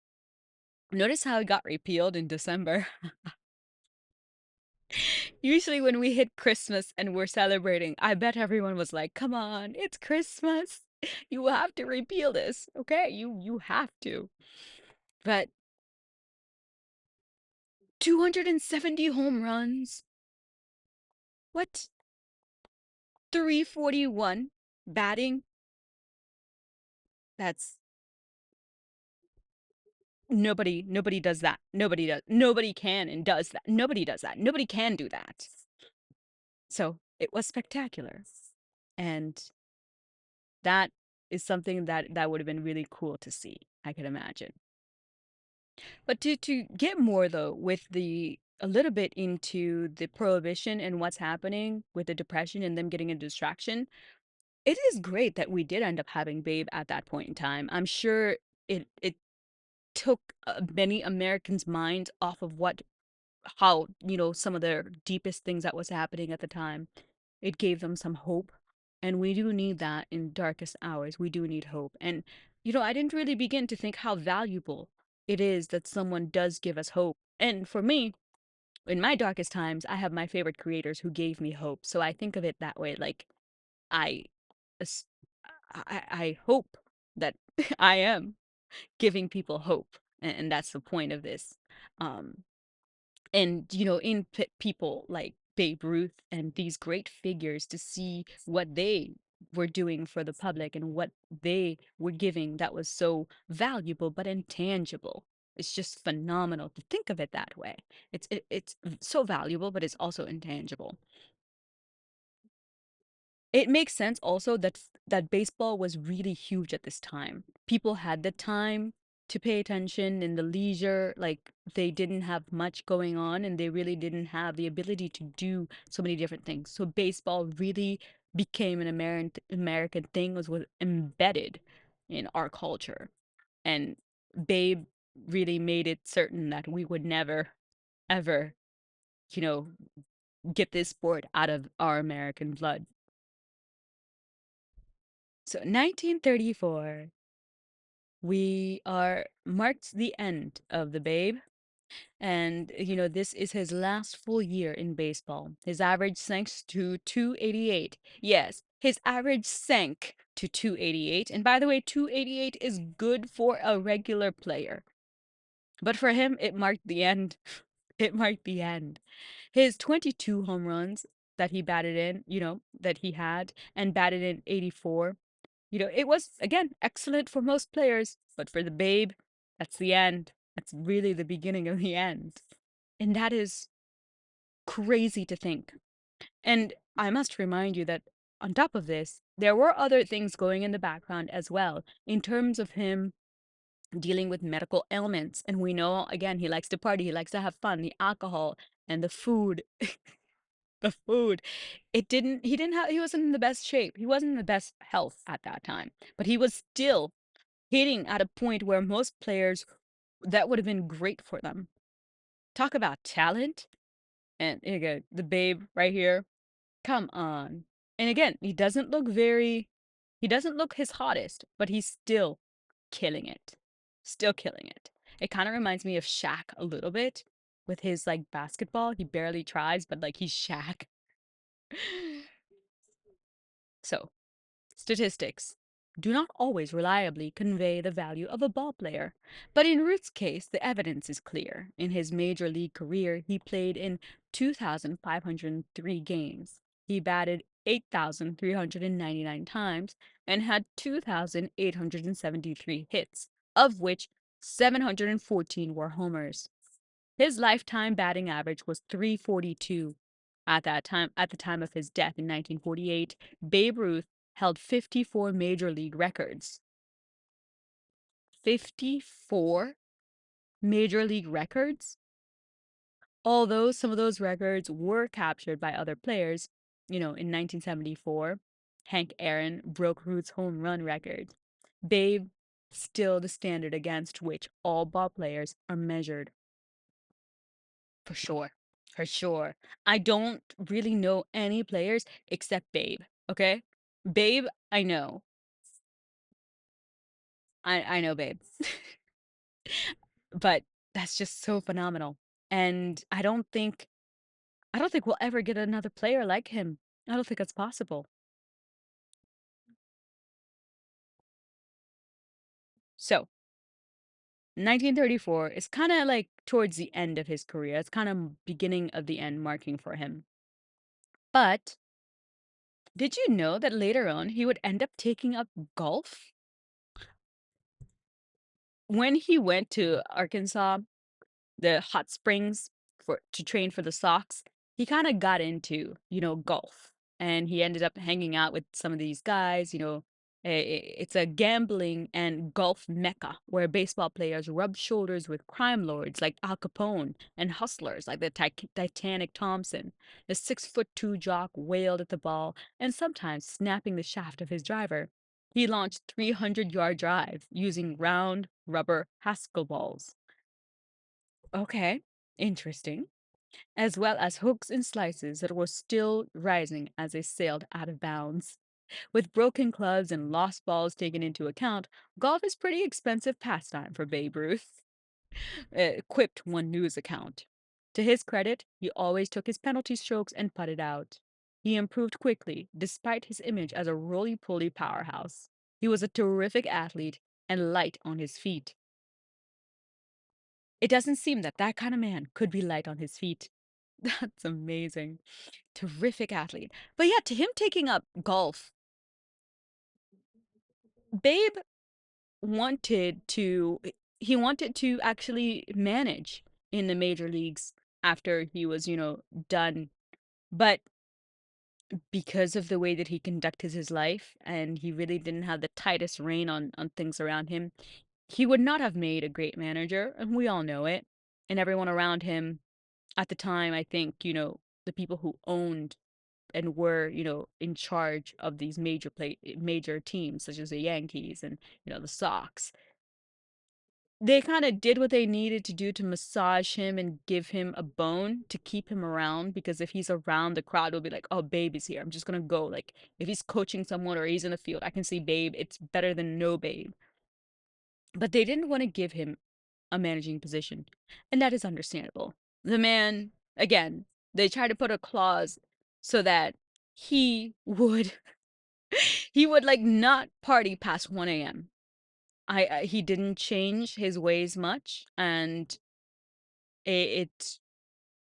S1: Notice how it got repealed in December. Usually, when we hit Christmas and we're celebrating, I bet everyone was like, "Come on, it's Christmas. You have to repeal this, okay? You have to." But 270 home runs. What? 341 batting? That's nobody does that. Nobody can and does that. Nobody does that. Nobody can do that. So, it was spectacular. And that is something that would have been really cool to see, I could imagine. But to get more though with the a little bit into the prohibition and what's happening with the depression and them getting a distraction, it is great that we did end up having Babe at that point in time. I'm sure it took many Americans' minds off of how some of their deepest things that was happening at the time. It gave them some hope, and we do need that in darkest hours. We do need hope. And I didn't really begin to think how valuable it is that someone does give us hope. And for me, in my darkest times, I have my favorite creators who gave me hope. So I think of it that way. Like I, as- I hope that I am giving people hope, and that's the point of this. Um, and in people like Babe Ruth and these great figures, to see what they were doing for the public and what they were giving that was so valuable but intangible. It's just phenomenal to think of it that way. It's so valuable, but it's also intangible. It makes sense also that baseball was really huge at this time. People had the time to pay attention and the leisure, like they didn't have much going on and they really didn't have the ability to do so many different things. So baseball really became an American thing, was embedded in our culture. And Babe really made it certain that we would never, ever, you know, get this sport out of our American blood. So 1934, we are marked the end of the Babe. And, this is his last full year in baseball. His average sank to 288. Yes, his average sank to 288. And by the way, 288 is good for a regular player. But for him, it marked the end. It marked the end. His 22 home runs that he batted in, that he had, and batted in 84, it was, again, excellent for most players. But for the Babe, that's the end. That's really the beginning of the end. And that is crazy to think. And I must remind you that on top of this, there were other things going in the background as well, in terms of him dealing with medical ailments. And we know, again, he likes to party, he likes to have fun, the alcohol and the food. The food. He wasn't in the best shape. He wasn't in the best health at that time. But he was still hitting at a point where most players, that would have been great for them. Talk about talent. And here you go, the Babe right here. Come on. And again, he doesn't look his hottest, but he's still killing it. Still killing it. It kind of reminds me of Shaq a little bit with his like basketball. He barely tries, but like he's Shaq. So, statistics do not always reliably convey the value of a ball player, but in Ruth's case, the evidence is clear. In his major league career, he played in 2,503 games. He batted 8,399 times and had 2,873 hits, of which 714 were homers. His lifetime batting average was 342. At the time of his death in 1948, Babe Ruth held 54 major league records. 54 major league records? Although some of those records were captured by other players, in 1974, Hank Aaron broke Ruth's home run record. Babe, still the standard against which all ball players are measured. For sure. For sure. I don't really know any players except Babe, okay? Babe, I know. I know Babe. But that's just so phenomenal. And I don't think we'll ever get another player like him. I don't think that's possible. So, 1934 is kind of like towards the end of his career. It's kind of beginning of the end marking for him. But did you know that later on he would end up taking up golf? When he went to Arkansas, the hot springs for to train for the Sox, he kind of got into, golf. And he ended up hanging out with some of these guys, it's a gambling and golf mecca where baseball players rub shoulders with crime lords like Al Capone and hustlers like the Titanic Thompson. The 6'2" jock wailed at the ball and sometimes snapping the shaft of his driver. He launched 300-yard drives using round rubber Haskell balls. Okay, interesting. As well as hooks and slices that were still rising as they sailed out of bounds. With broken clubs and lost balls taken into account, golf is pretty expensive pastime for Babe Ruth, quipped one news account. To his credit, he always took his penalty strokes and putted out. He improved quickly, despite his image as a roly-poly powerhouse. He was a terrific athlete and light on his feet. It doesn't seem that that kind of man could be light on his feet. That's amazing. Terrific athlete. But yeah, to him taking up golf, Babe wanted to he wanted to actually manage in the major leagues after he was, done. But because of the way that he conducted his life and he really didn't have the tightest rein on things around him, he would not have made a great manager, and we all know it. And everyone around him at the time, I think, the people who owned and were, in charge of these major teams, such as the Yankees and, the Sox. they kinda did what they needed to do to massage him and give him a bone to keep him around, because if he's around, the crowd will be like, "Oh, Babe is here. I'm just gonna go." Like, if he's coaching someone or he's in the field, I can see Babe. It's better than no Babe. But they didn't wanna give him a managing position, and that is understandable. The man, again, they tried to put a clause so that he would he would, like, not party past 1 a.m. He didn't change his ways much, and it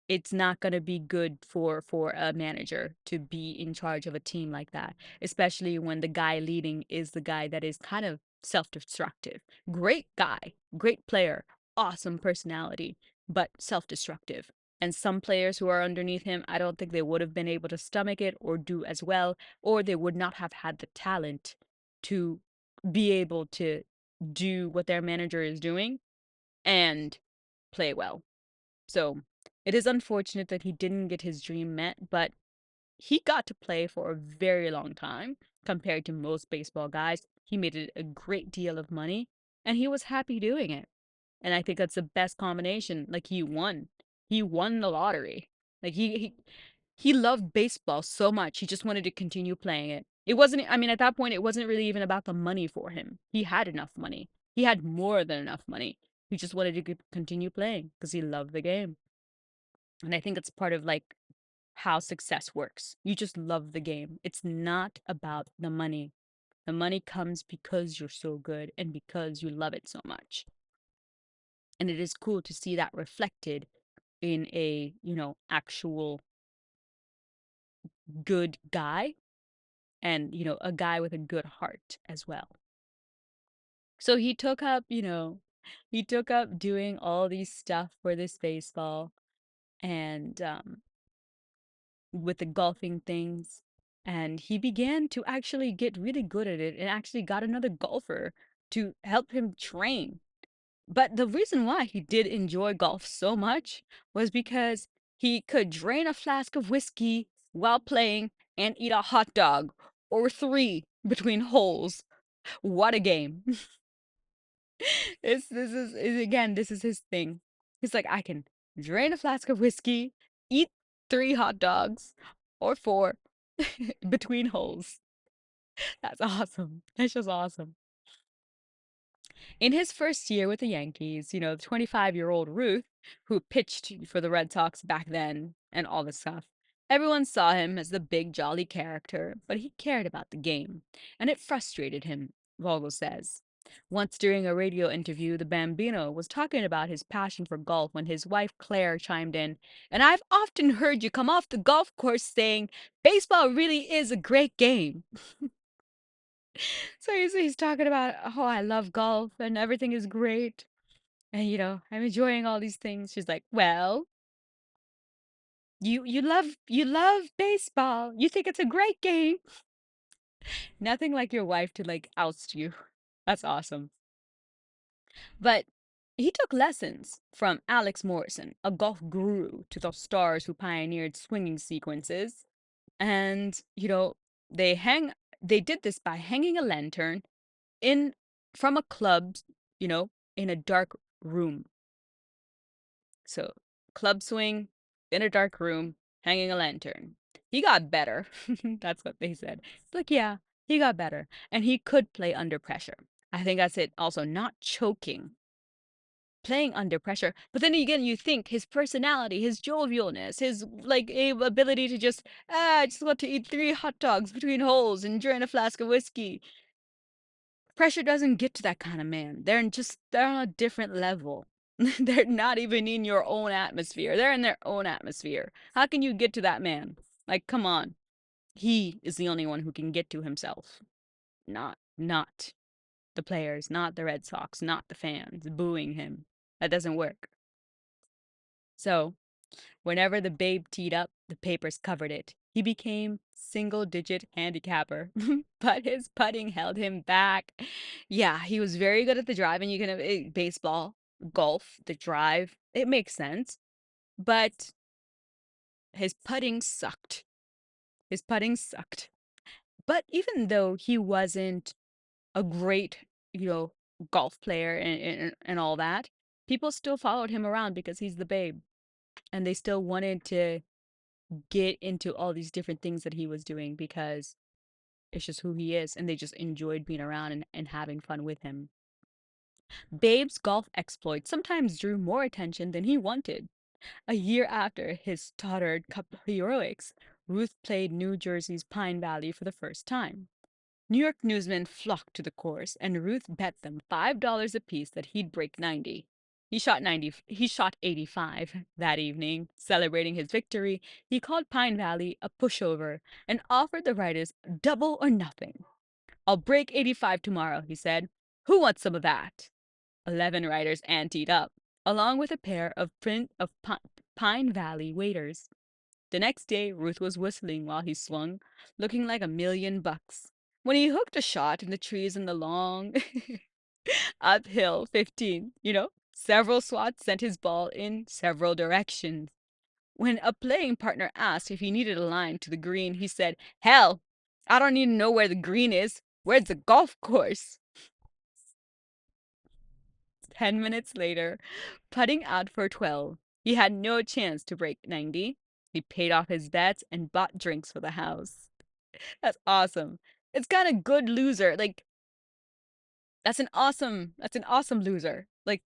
S1: it's not gonna be good for a manager to be in charge of a team like that, especially when the guy leading is the guy that is kind of self-destructive. Great guy, great player, awesome personality, but self-destructive. And some players who are underneath him, I don't think they would have been able to stomach it or do as well, or they would not have had the talent to be able to do what their manager is doing and play well. So it is unfortunate that he didn't get his dream met, but he got to play for a very long time compared to most baseball guys. He made it a great deal of money and he was happy doing it. And I think that's the best combination. Like he won. He won the lottery. Like he loved baseball so much. He just wanted to continue playing it. It wasn't, I mean, at that point, it wasn't really even about the money for him. He had enough money. He had more than enough money. He just wanted to continue playing because he loved the game. And I think it's part of like how success works. You just love the game. It's not about the money. The money comes because you're so good and because you love it so much. And it is cool to see that reflected in a, actual good guy and, a guy with a good heart as well. So he took up doing all these stuff for this baseball and with the golfing things. And he began to actually get really good at it and actually got another golfer to help him train. But the reason why he did enjoy golf so much was because he could drain a flask of whiskey while playing and eat a hot dog or three between holes. What a game. This is his thing. He's like, I can drain a flask of whiskey, eat three hot dogs or four between holes. That's awesome. That's just awesome. In his first year with the Yankees, the 25-year-old Ruth, who pitched for the Red Sox back then and all this stuff, everyone saw him as the big jolly character, but he cared about the game, and it frustrated him, Vogel says. Once during a radio interview, the Bambino was talking about his passion for golf when his wife Claire chimed in, and I've often heard you come off the golf course saying, baseball really is a great game. So he's talking about, oh, I love golf and everything is great. And I'm enjoying all these things. She's like, well, you love baseball. You think it's a great game. Nothing like your wife to like oust you. That's awesome. But he took lessons from Alex Morrison, a golf guru to the stars who pioneered swinging sequences. And, they hang they did this by hanging a lantern in from a club, you know, in a dark room. So, club swing in a dark room, hanging a lantern. He got better. That's what they said. It's like, yeah, he got better. And he could play under pressure. I think that's it. Also, not choking, playing under pressure. But then again, you think his personality, his jovialness, his like ability to just, I just want to eat three hot dogs between holes and drain a flask of whiskey. Pressure doesn't get to that kind of man. They're on a different level. They're not even in your own atmosphere. They're in their own atmosphere. How can you get to that man? Like, come on. He is the only one who can get to himself. Not the players, not the Red Sox, not the fans booing him. That doesn't work. So, whenever the Babe teed up, the papers covered it. He became single-digit handicapper, but his putting held him back. Yeah, he was very good at the drive, and you can baseball, golf, the drive. It makes sense, but his putting sucked. His putting sucked. But even though he wasn't a great, you know, golf player and all that, people still followed him around because he's the babe, and they still wanted to get into all these different things that he was doing because it's just who he is, and they just enjoyed being around and having fun with him. Babe's golf exploits sometimes drew more attention than he wanted. A year after his tottered cup heroics, Ruth played New Jersey's Pine Valley for the first time. New York newsmen flocked to the course, and Ruth bet them $5 apiece that he'd break 90. He shot 85 that evening. Celebrating his victory, he called Pine Valley a pushover and offered the writers double or nothing. "I'll break 85 tomorrow," he said. "Who wants some of that?" 11 writers anteed up, along with a pair of Pine Valley waiters. The next day, Ruth was whistling while he swung, looking like $1,000,000. When he hooked a shot in the trees in the long uphill 15, several swats sent his ball in several directions. When a playing partner asked if he needed a line to the green, he said, "Hell, I don't even know where the green is. Where's the golf course?" 10 minutes later, putting out for 12, he had no chance to break 90. He paid off his bets and bought drinks for the house. That's awesome. It's kind of good loser. Like, that's an awesome loser. Like,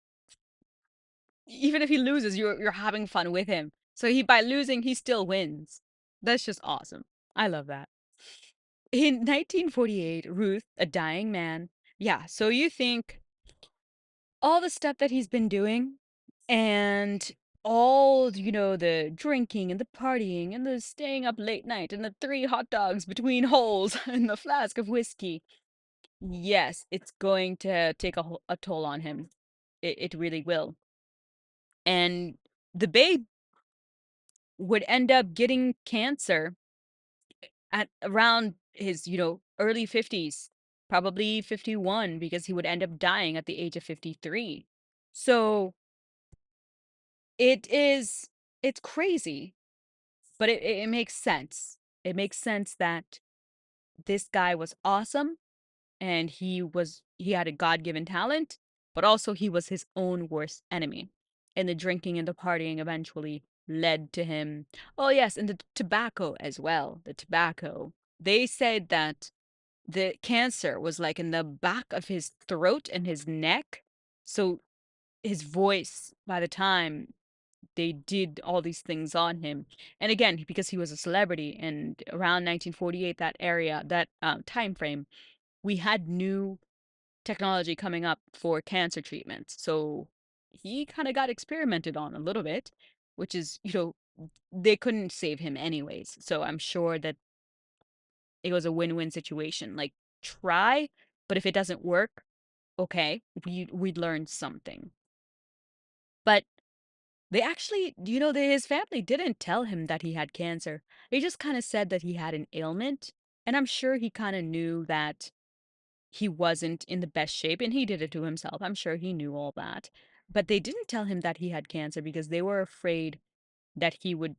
S1: even if he loses, you're having fun with him. So by losing, he still wins. That's just awesome. I love that. In 1948, Ruth, a dying man. Yeah, so you think all the stuff that he's been doing and all, the drinking and the partying and the staying up late night and the 3 hot dogs between holes and the flask of whiskey. Yes, it's going to take a toll on him. It really will. And the babe would end up getting cancer at around his, early 50s, probably 51, because he would end up dying at the age of 53. So it is, it's crazy, but it makes sense. It makes sense that this guy was awesome and he had a God-given talent, but also he was his own worst enemy. And the drinking and the partying eventually led to him. Oh yes, and the tobacco as well. The tobacco. They said that the cancer was like in the back of his throat and his neck. So his voice, by the time they did all these things on him, and again, because he was a celebrity, and around 1948, that area, that time frame, we had new technology coming up for cancer treatments. So he kind of got experimented on a little bit, which is, they couldn't save him anyways. So I'm sure that it was a win-win situation. Like, try, but if it doesn't work, okay, we'd learn something. But they actually, his family didn't tell him that he had cancer. They just kind of said that he had an ailment. And I'm sure he kind of knew that he wasn't in the best shape, and he did it to himself. I'm sure he knew all that. But they didn't tell him that he had cancer because they were afraid that he would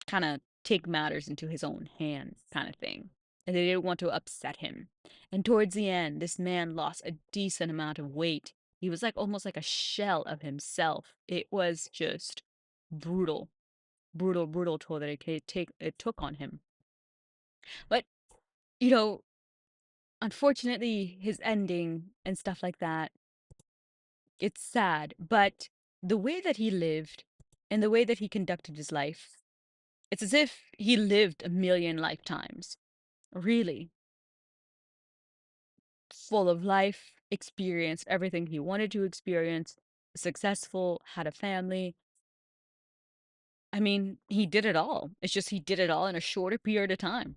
S1: kind of take matters into his own hands, kind of thing. And they didn't want to upset him. And towards the end, this man lost a decent amount of weight. He was like almost like a shell of himself. It was just brutal, brutal, brutal toll that it took on him. But you know, unfortunately, his ending and stuff like that, it's sad. But the way that he lived and the way that he conducted his life, it's as if he lived a million lifetimes. Really full of life, experienced everything he wanted to experience, successful, had a family. I mean, he did it all. It's just he did it all in a shorter period of time.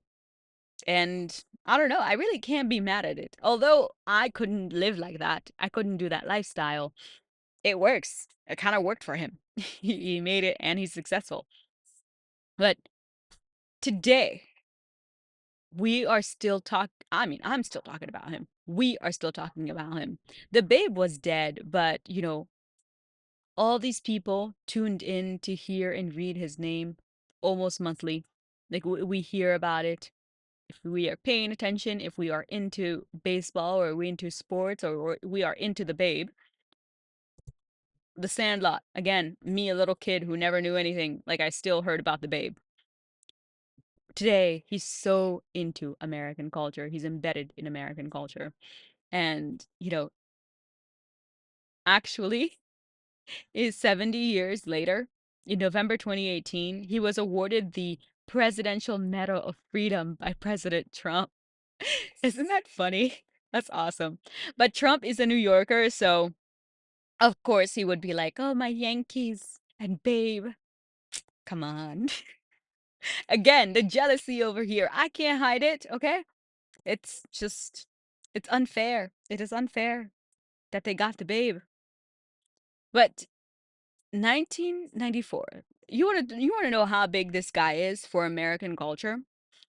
S1: And I don't know, I really can't be mad at it. Although I couldn't live like that, I couldn't do that lifestyle. It works. It kind of worked for him. He made it and he's successful. But today, we are still I mean, I'm still talking about him. We are still talking about him. The babe was dead, but all these people tuned in to hear and read his name almost monthly. Like we hear about it. if we are paying attention, if we are into baseball or we into sports or we are into the Babe, the Sandlot. Again, me, a little kid who never knew anything, like I still heard about the Babe. Today, he's so into American culture. He's embedded in American culture. And, actually, is 70 years later, in November 2018, he was awarded the Presidential Medal of Freedom by President Trump. Isn't that funny? That's awesome. But Trump is a New Yorker, so of course he would be like, "Oh, my Yankees and Babe, come on." Again, the jealousy over here. I can't hide it, okay? It's just, it's unfair. It is unfair that they got the Babe. But 1994. You want to know how big this guy is for American culture?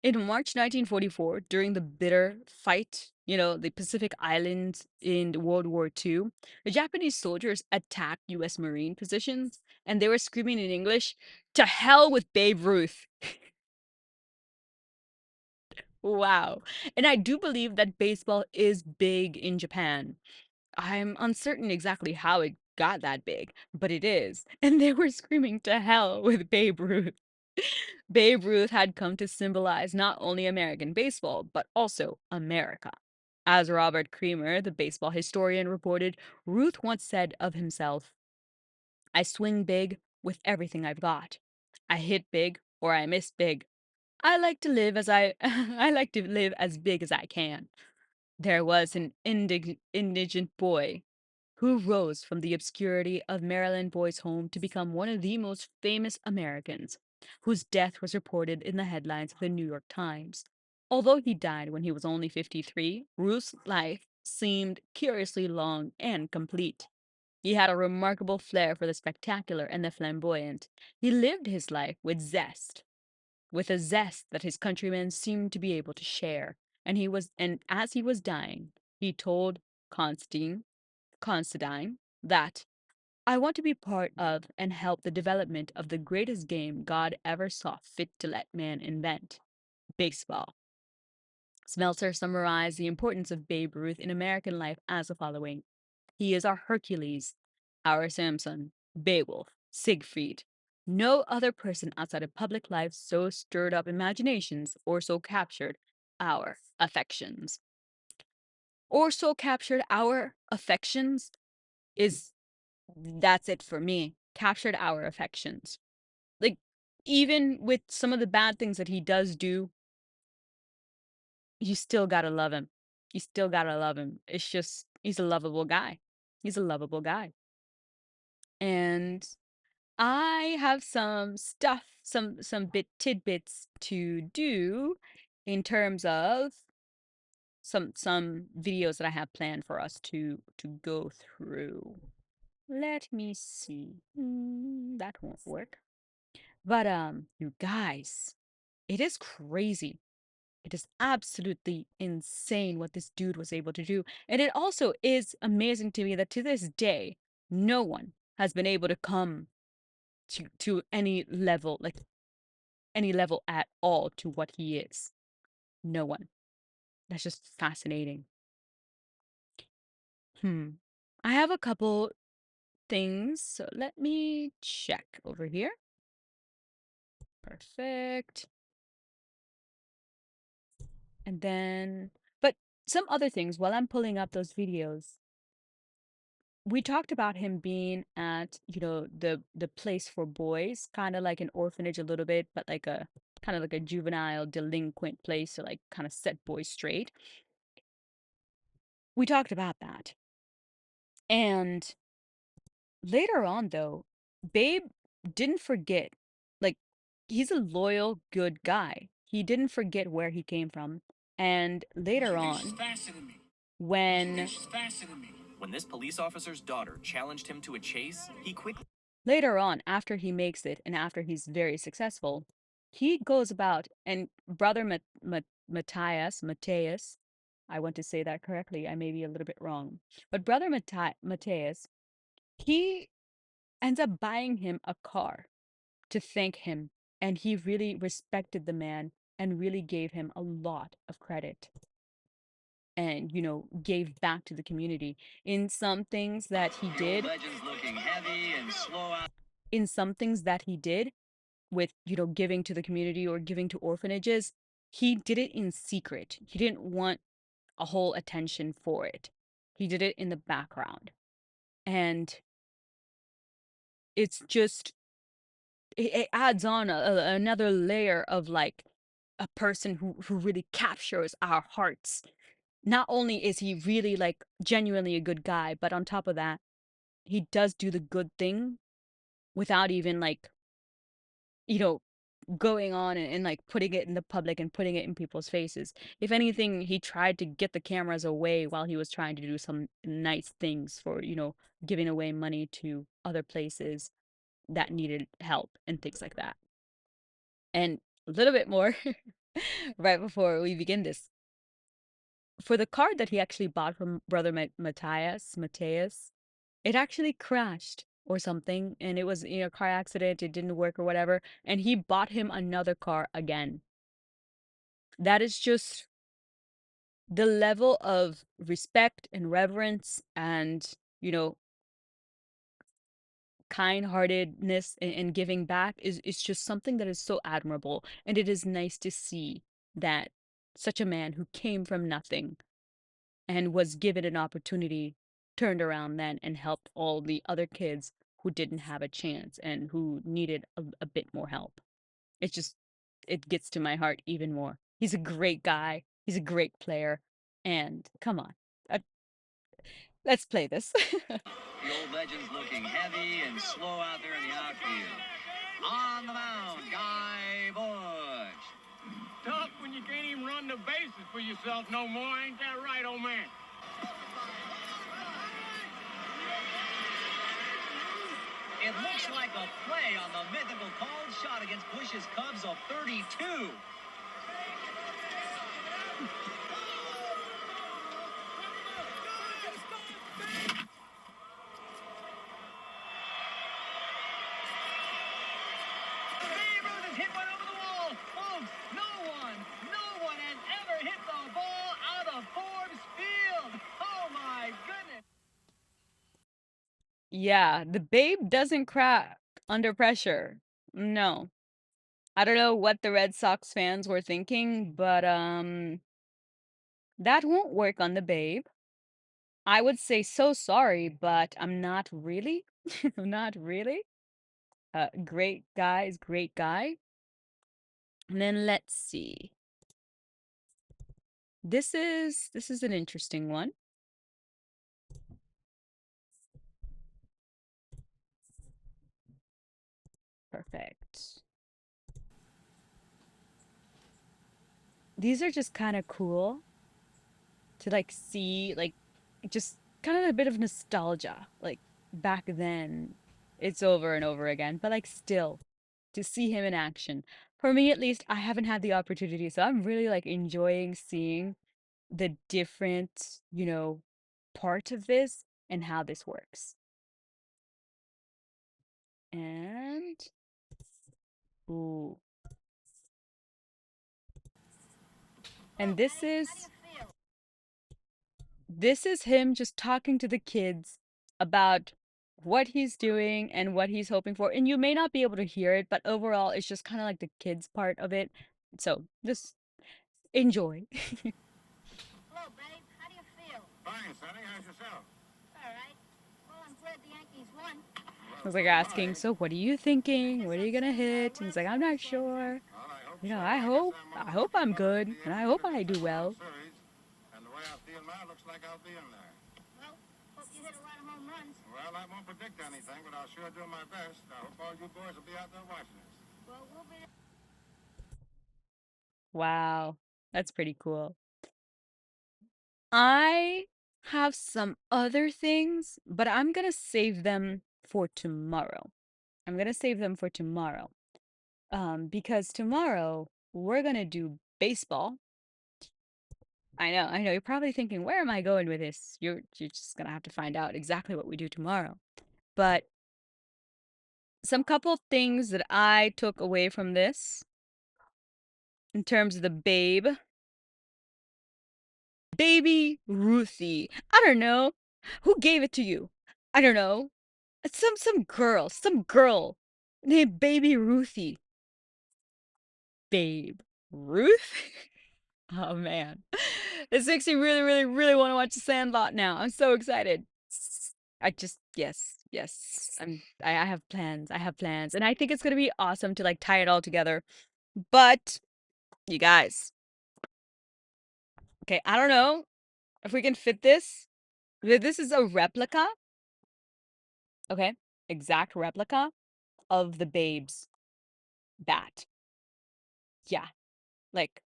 S1: In March 1944, during the bitter fight, the Pacific Islands in World War II, the Japanese soldiers attacked US Marine positions and they were screaming in English, "To hell with Babe Ruth." Wow. And I do believe that baseball is big in Japan. I'm uncertain exactly how it got that big, but it is. And they were screaming to hell with Babe Ruth. Babe Ruth had come to symbolize not only American baseball, but also America. As Robert Creamer, the baseball historian, reported, Ruth once said of himself, "I swing big with everything I've got. I hit big or I miss big. I like to live as I like to live as big as I can." There was an indigent boy who rose from the obscurity of Maryland boys' home to become one of the most famous Americans, whose death was reported in the headlines of the New York Times. Although he died when he was only 53, Ruth's life seemed curiously long and complete. He had a remarkable flair for the spectacular and the flamboyant. He lived his life with a zest that his countrymen seemed to be able to share. And as he was dying, he told Constantine that, "I want to be part of and help the development of the greatest game God ever saw fit to let man invent, baseball." Smeltzer summarized the importance of Babe Ruth in American life as the following: "He is our Hercules, our Samson, Beowulf, Siegfried. No other person outside of public life so stirred up imaginations or so captured our affections." Or so captured our affections is that's it for me. Captured our affections. Like, even with some of the bad things that he does do, you still gotta love him. You still gotta love him. It's just, he's a lovable guy. He's a lovable guy. And I have some stuff, some bit tidbits to do in terms of some videos that I have planned for us to go through. Let me see. That won't work. But you guys, it is crazy. It is absolutely insane what this dude was able to do. And it also is amazing to me that to this day, no one has been able to come to any level, like any level at all to what he is. No one. That's just fascinating. I have a couple things, so let me check over here. Perfect. And then, but some other things while I'm pulling up those videos. We talked about him being at, the place for boys, kind of like an orphanage a little bit, but like a kind of like a juvenile delinquent place to like kind of set boys straight. We talked about that. And later on, though, Babe didn't forget. Like, he's a loyal, good guy. He didn't forget where he came from. And later on, when
S2: When this police officer's daughter challenged him to a chase, he quickly.
S1: later on, after he makes it and after he's very successful, he goes about and brother Matthias, I want to say that correctly. I may be a little bit wrong, but brother Matthias, he ends up buying him a car to thank him, and he really respected the man and really gave him a lot of credit and, gave back to the community in some things that he
S2: The old
S1: did,
S2: legend's looking heavy and slow out.
S1: in some things that he did with, giving to the community or giving to orphanages, he did it in secret. He didn't want a whole attention for it. He did it in the background. And it's just it adds on another layer of like a person who really captures our hearts. Not only is he really like genuinely a good guy, but on top of that, he does do the good thing without even like, you know, going on and like putting it in the public and putting it in people's faces. If anything, he tried to get the cameras away while he was trying to do some nice things for, giving away money to other places that needed help and things like that. And a little bit more right before we begin this. For the car that he actually bought from brother Matthias, it actually crashed or something, and it was, a car accident, it didn't work or whatever, and he bought him another car again. That is just the level of respect and reverence and, you know, kind-heartedness and giving back is just something that is so admirable, and it is nice to see that such a man who came from nothing and was given an opportunity turned around then and helped all the other kids who didn't have a chance and who needed a bit more help. It just it gets to my heart even more. He's a great guy. He's a great player. And come on. Uh, let's play this.
S2: The old legend's looking heavy and slow out there in the outfield. On the mound, Guy Bush.
S3: Tough when you can't even run the bases for yourself no more. Ain't that right, old man?
S2: It looks like a play on the mythical called shot against Bush's Cubs of 32. Ruth has hit one over the wall. Folks, no one has ever hit the ball out of Forbes Field. Oh my goodness.
S1: Yeah, the babe doesn't crack under pressure. No. I don't know what the Red Sox fans were thinking, but that won't work on the babe. I would say so sorry, but I'm not really. I'm not really. Great guy is great guy. And then let's see. This is an interesting one. Perfect. These are just kind of cool to like see, like just kind of a bit of nostalgia. Like back then, it's over and over again, but like still to see him in action. For me at least, I haven't had the opportunity, so I'm really like enjoying seeing the different, part of this and how this works. And ooh. And this is him just talking to the kids about what he's doing and what he's hoping for. And you may not be able to hear it, but overall it's just kind of like the kids part of it. So just enjoy.
S4: Hello, babe. How do you feel?
S3: Fine, Sonny. How's yourself?
S4: All right. Well, I'm glad the Yankees won.
S1: I was like asking, so what are you thinking? What are you gonna hit? And he's like, I'm not
S4: Ruth says,
S1: sure.
S3: Well, I hope
S1: You
S3: so.
S1: know, I
S3: I guess
S1: hope,
S3: I'm
S1: I
S3: one of the
S1: hope
S3: lucky
S1: I'm
S3: fellas to
S1: good,
S3: be
S1: and
S3: in
S1: I
S3: the
S1: hope I do
S3: 57 World
S1: well.
S3: Series. And the way I feel now, looks like I'll be in there.
S4: well, hope you hit a lot of home runs.
S3: Well, I won't predict anything, but I'll sure do my best. I hope all you boys will be out there watching us.
S4: Well, we'll be there.
S1: Wow, that's pretty cool. I have some other things, but I'm gonna save them for tomorrow. I'm gonna save them for tomorrow. Because tomorrow we're gonna do baseball. I know. You're probably thinking, where am I going with this? You're just gonna have to find out exactly what we do tomorrow. But some couple things that I took away from this. in terms of the babe. Baby Ruthie. I don't know. Who gave it to you? I don't know. It's some girl named Baby Ruthie. Babe Ruth? Oh man. This makes me really, really, really want to watch The Sandlot now. I'm so excited. I just yes. I have plans. I have plans. And I think it's gonna be awesome to like tie it all together. But you guys, okay, I don't know if we can fit this. This is a replica, okay? Exact replica of the Babe's bat. Yeah, like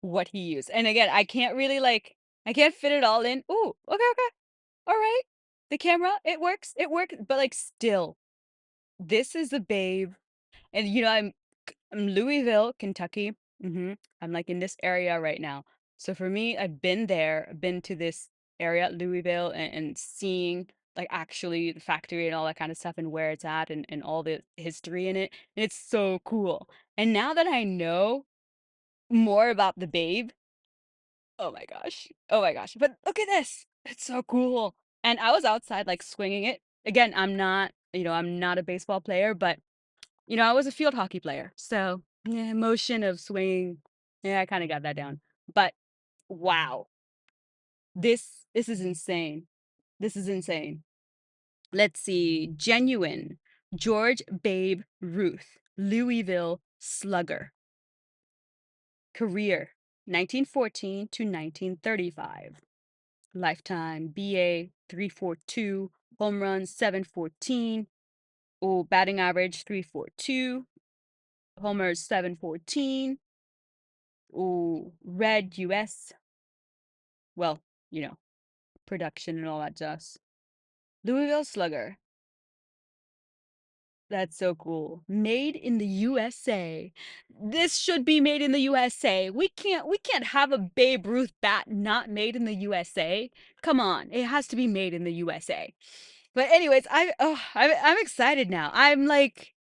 S1: what he used. And again, I can't really like I can't fit it all in. Ooh, okay. All right. The camera, it works. It works, but like still, this is the Babe. And I'm Louisville, Kentucky. I'm like in this area right now. So for me, I've been there, been to this area, Louisville, and seeing like actually the factory and all that kind of stuff and where it's at and all the history in it. And it's so cool. And now that I know more about the Babe, oh my gosh. Oh my gosh. But look at this. It's so cool. And I was outside like swinging it. Again, I'm not a baseball player, but I was a field hockey player. So, yeah, motion of swinging. Yeah, I kind of got that down. But wow. This is insane. This is insane. Let's see. Genuine. George Babe Ruth. Louisville Slugger. Career 1914 to 1935. Lifetime BA 342, home runs 714. Oh, batting average 342, homers 714. Oh, red US. Well, production and all that jazz. Louisville Slugger. That's so cool. Made in the USA. This should be made in the USA. We can't have a Babe Ruth bat not made in the USA. Come on, it has to be made in the USA. But anyways, I'm excited now. I'm like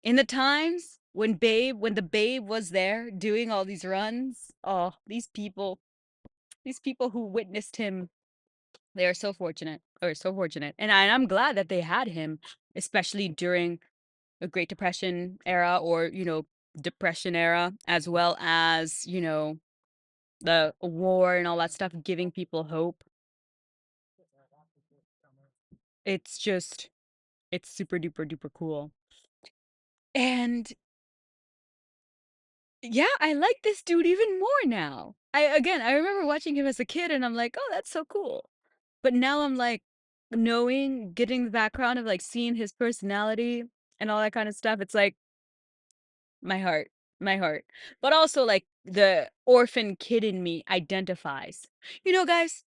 S1: in the times when the Babe was there doing all these runs. Oh, these people who witnessed him, they are so fortunate, or so fortunate. And I'm glad that they had him, especially during a Great Depression era or, Depression era, as well as, the war and all that stuff, giving people hope. It's just, it's super duper duper cool. And yeah, I like this dude even more now. I remember watching him as a kid and I'm like, oh, that's so cool. But now I'm like, getting the background of like seeing his personality and all that kind of stuff, it's like, my heart, my heart. But also, like, the orphan kid in me identifies. Guys,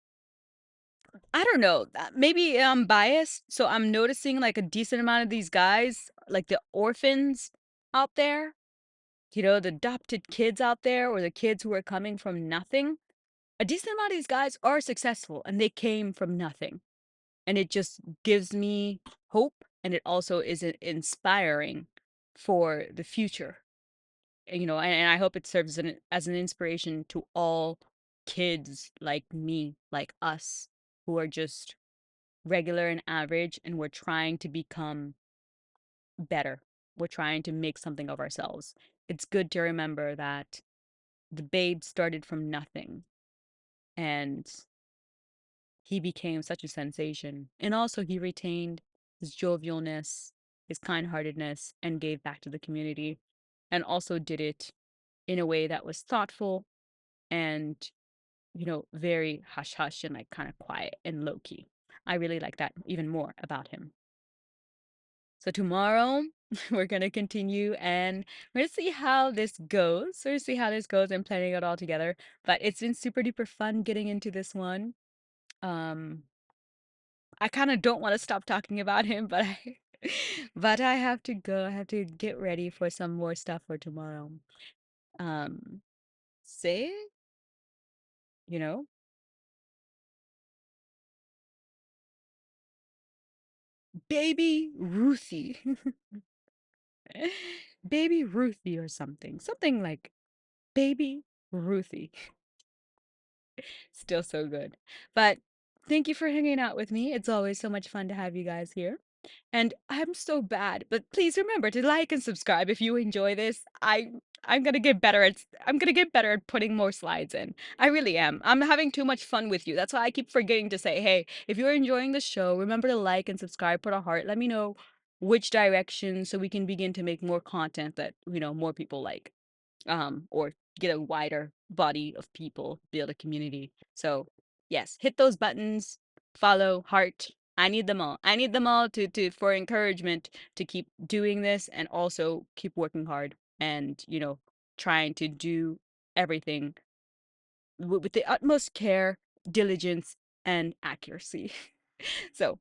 S1: I don't know. Maybe I'm biased, so I'm noticing like a decent amount of these guys, like the orphans out there, the adopted kids out there, or the kids who are coming from nothing. A decent amount of these guys are successful and they came from nothing. And it just gives me hope, and it also is inspiring for the future. And I hope it serves as an inspiration to all kids like me, like us, who are just regular and average, and we're trying to become better. We're trying to make something of ourselves. It's good to remember that the Babe started from nothing, and he became such a sensation. And also, he retained his jovialness, his kind-heartedness, and gave back to the community, and also did it in a way that was thoughtful and, very hush hush and like kind of quiet and low key. I really like that even more about him. So tomorrow we're gonna continue and we're gonna see how this goes. We're gonna see how this goes and planning it all together. But it's been super duper fun getting into this one. Um, I kind of don't want to stop talking about him, but I but I have to go. I have to get ready for some more stuff for tomorrow. Um, say, you know, baby Ruthie. Baby Ruthie or something. Something like baby Ruthie. Still so good. But thank you for hanging out with me. It's always so much fun to have you guys here. And I'm so bad, but please remember to like and subscribe if you enjoy this. I'm gonna get better at I'm gonna get better at putting more slides in. I really am. I'm having too much fun with you. That's why I keep forgetting to say, hey, if you're enjoying the show, remember to like and subscribe, put a heart. Let me know which direction so we can begin to make more content that, more people like. Or get a wider body of people, build a community. So yes, hit those buttons, follow, heart. I need them all. I need them all to for encouragement to keep doing this and also keep working hard and, trying to do everything with the utmost care, diligence, and accuracy. So,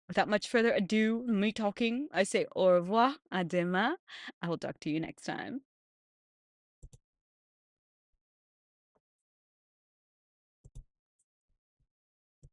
S1: without much further ado, me talking, I say au revoir, à demain. I will talk to you next time.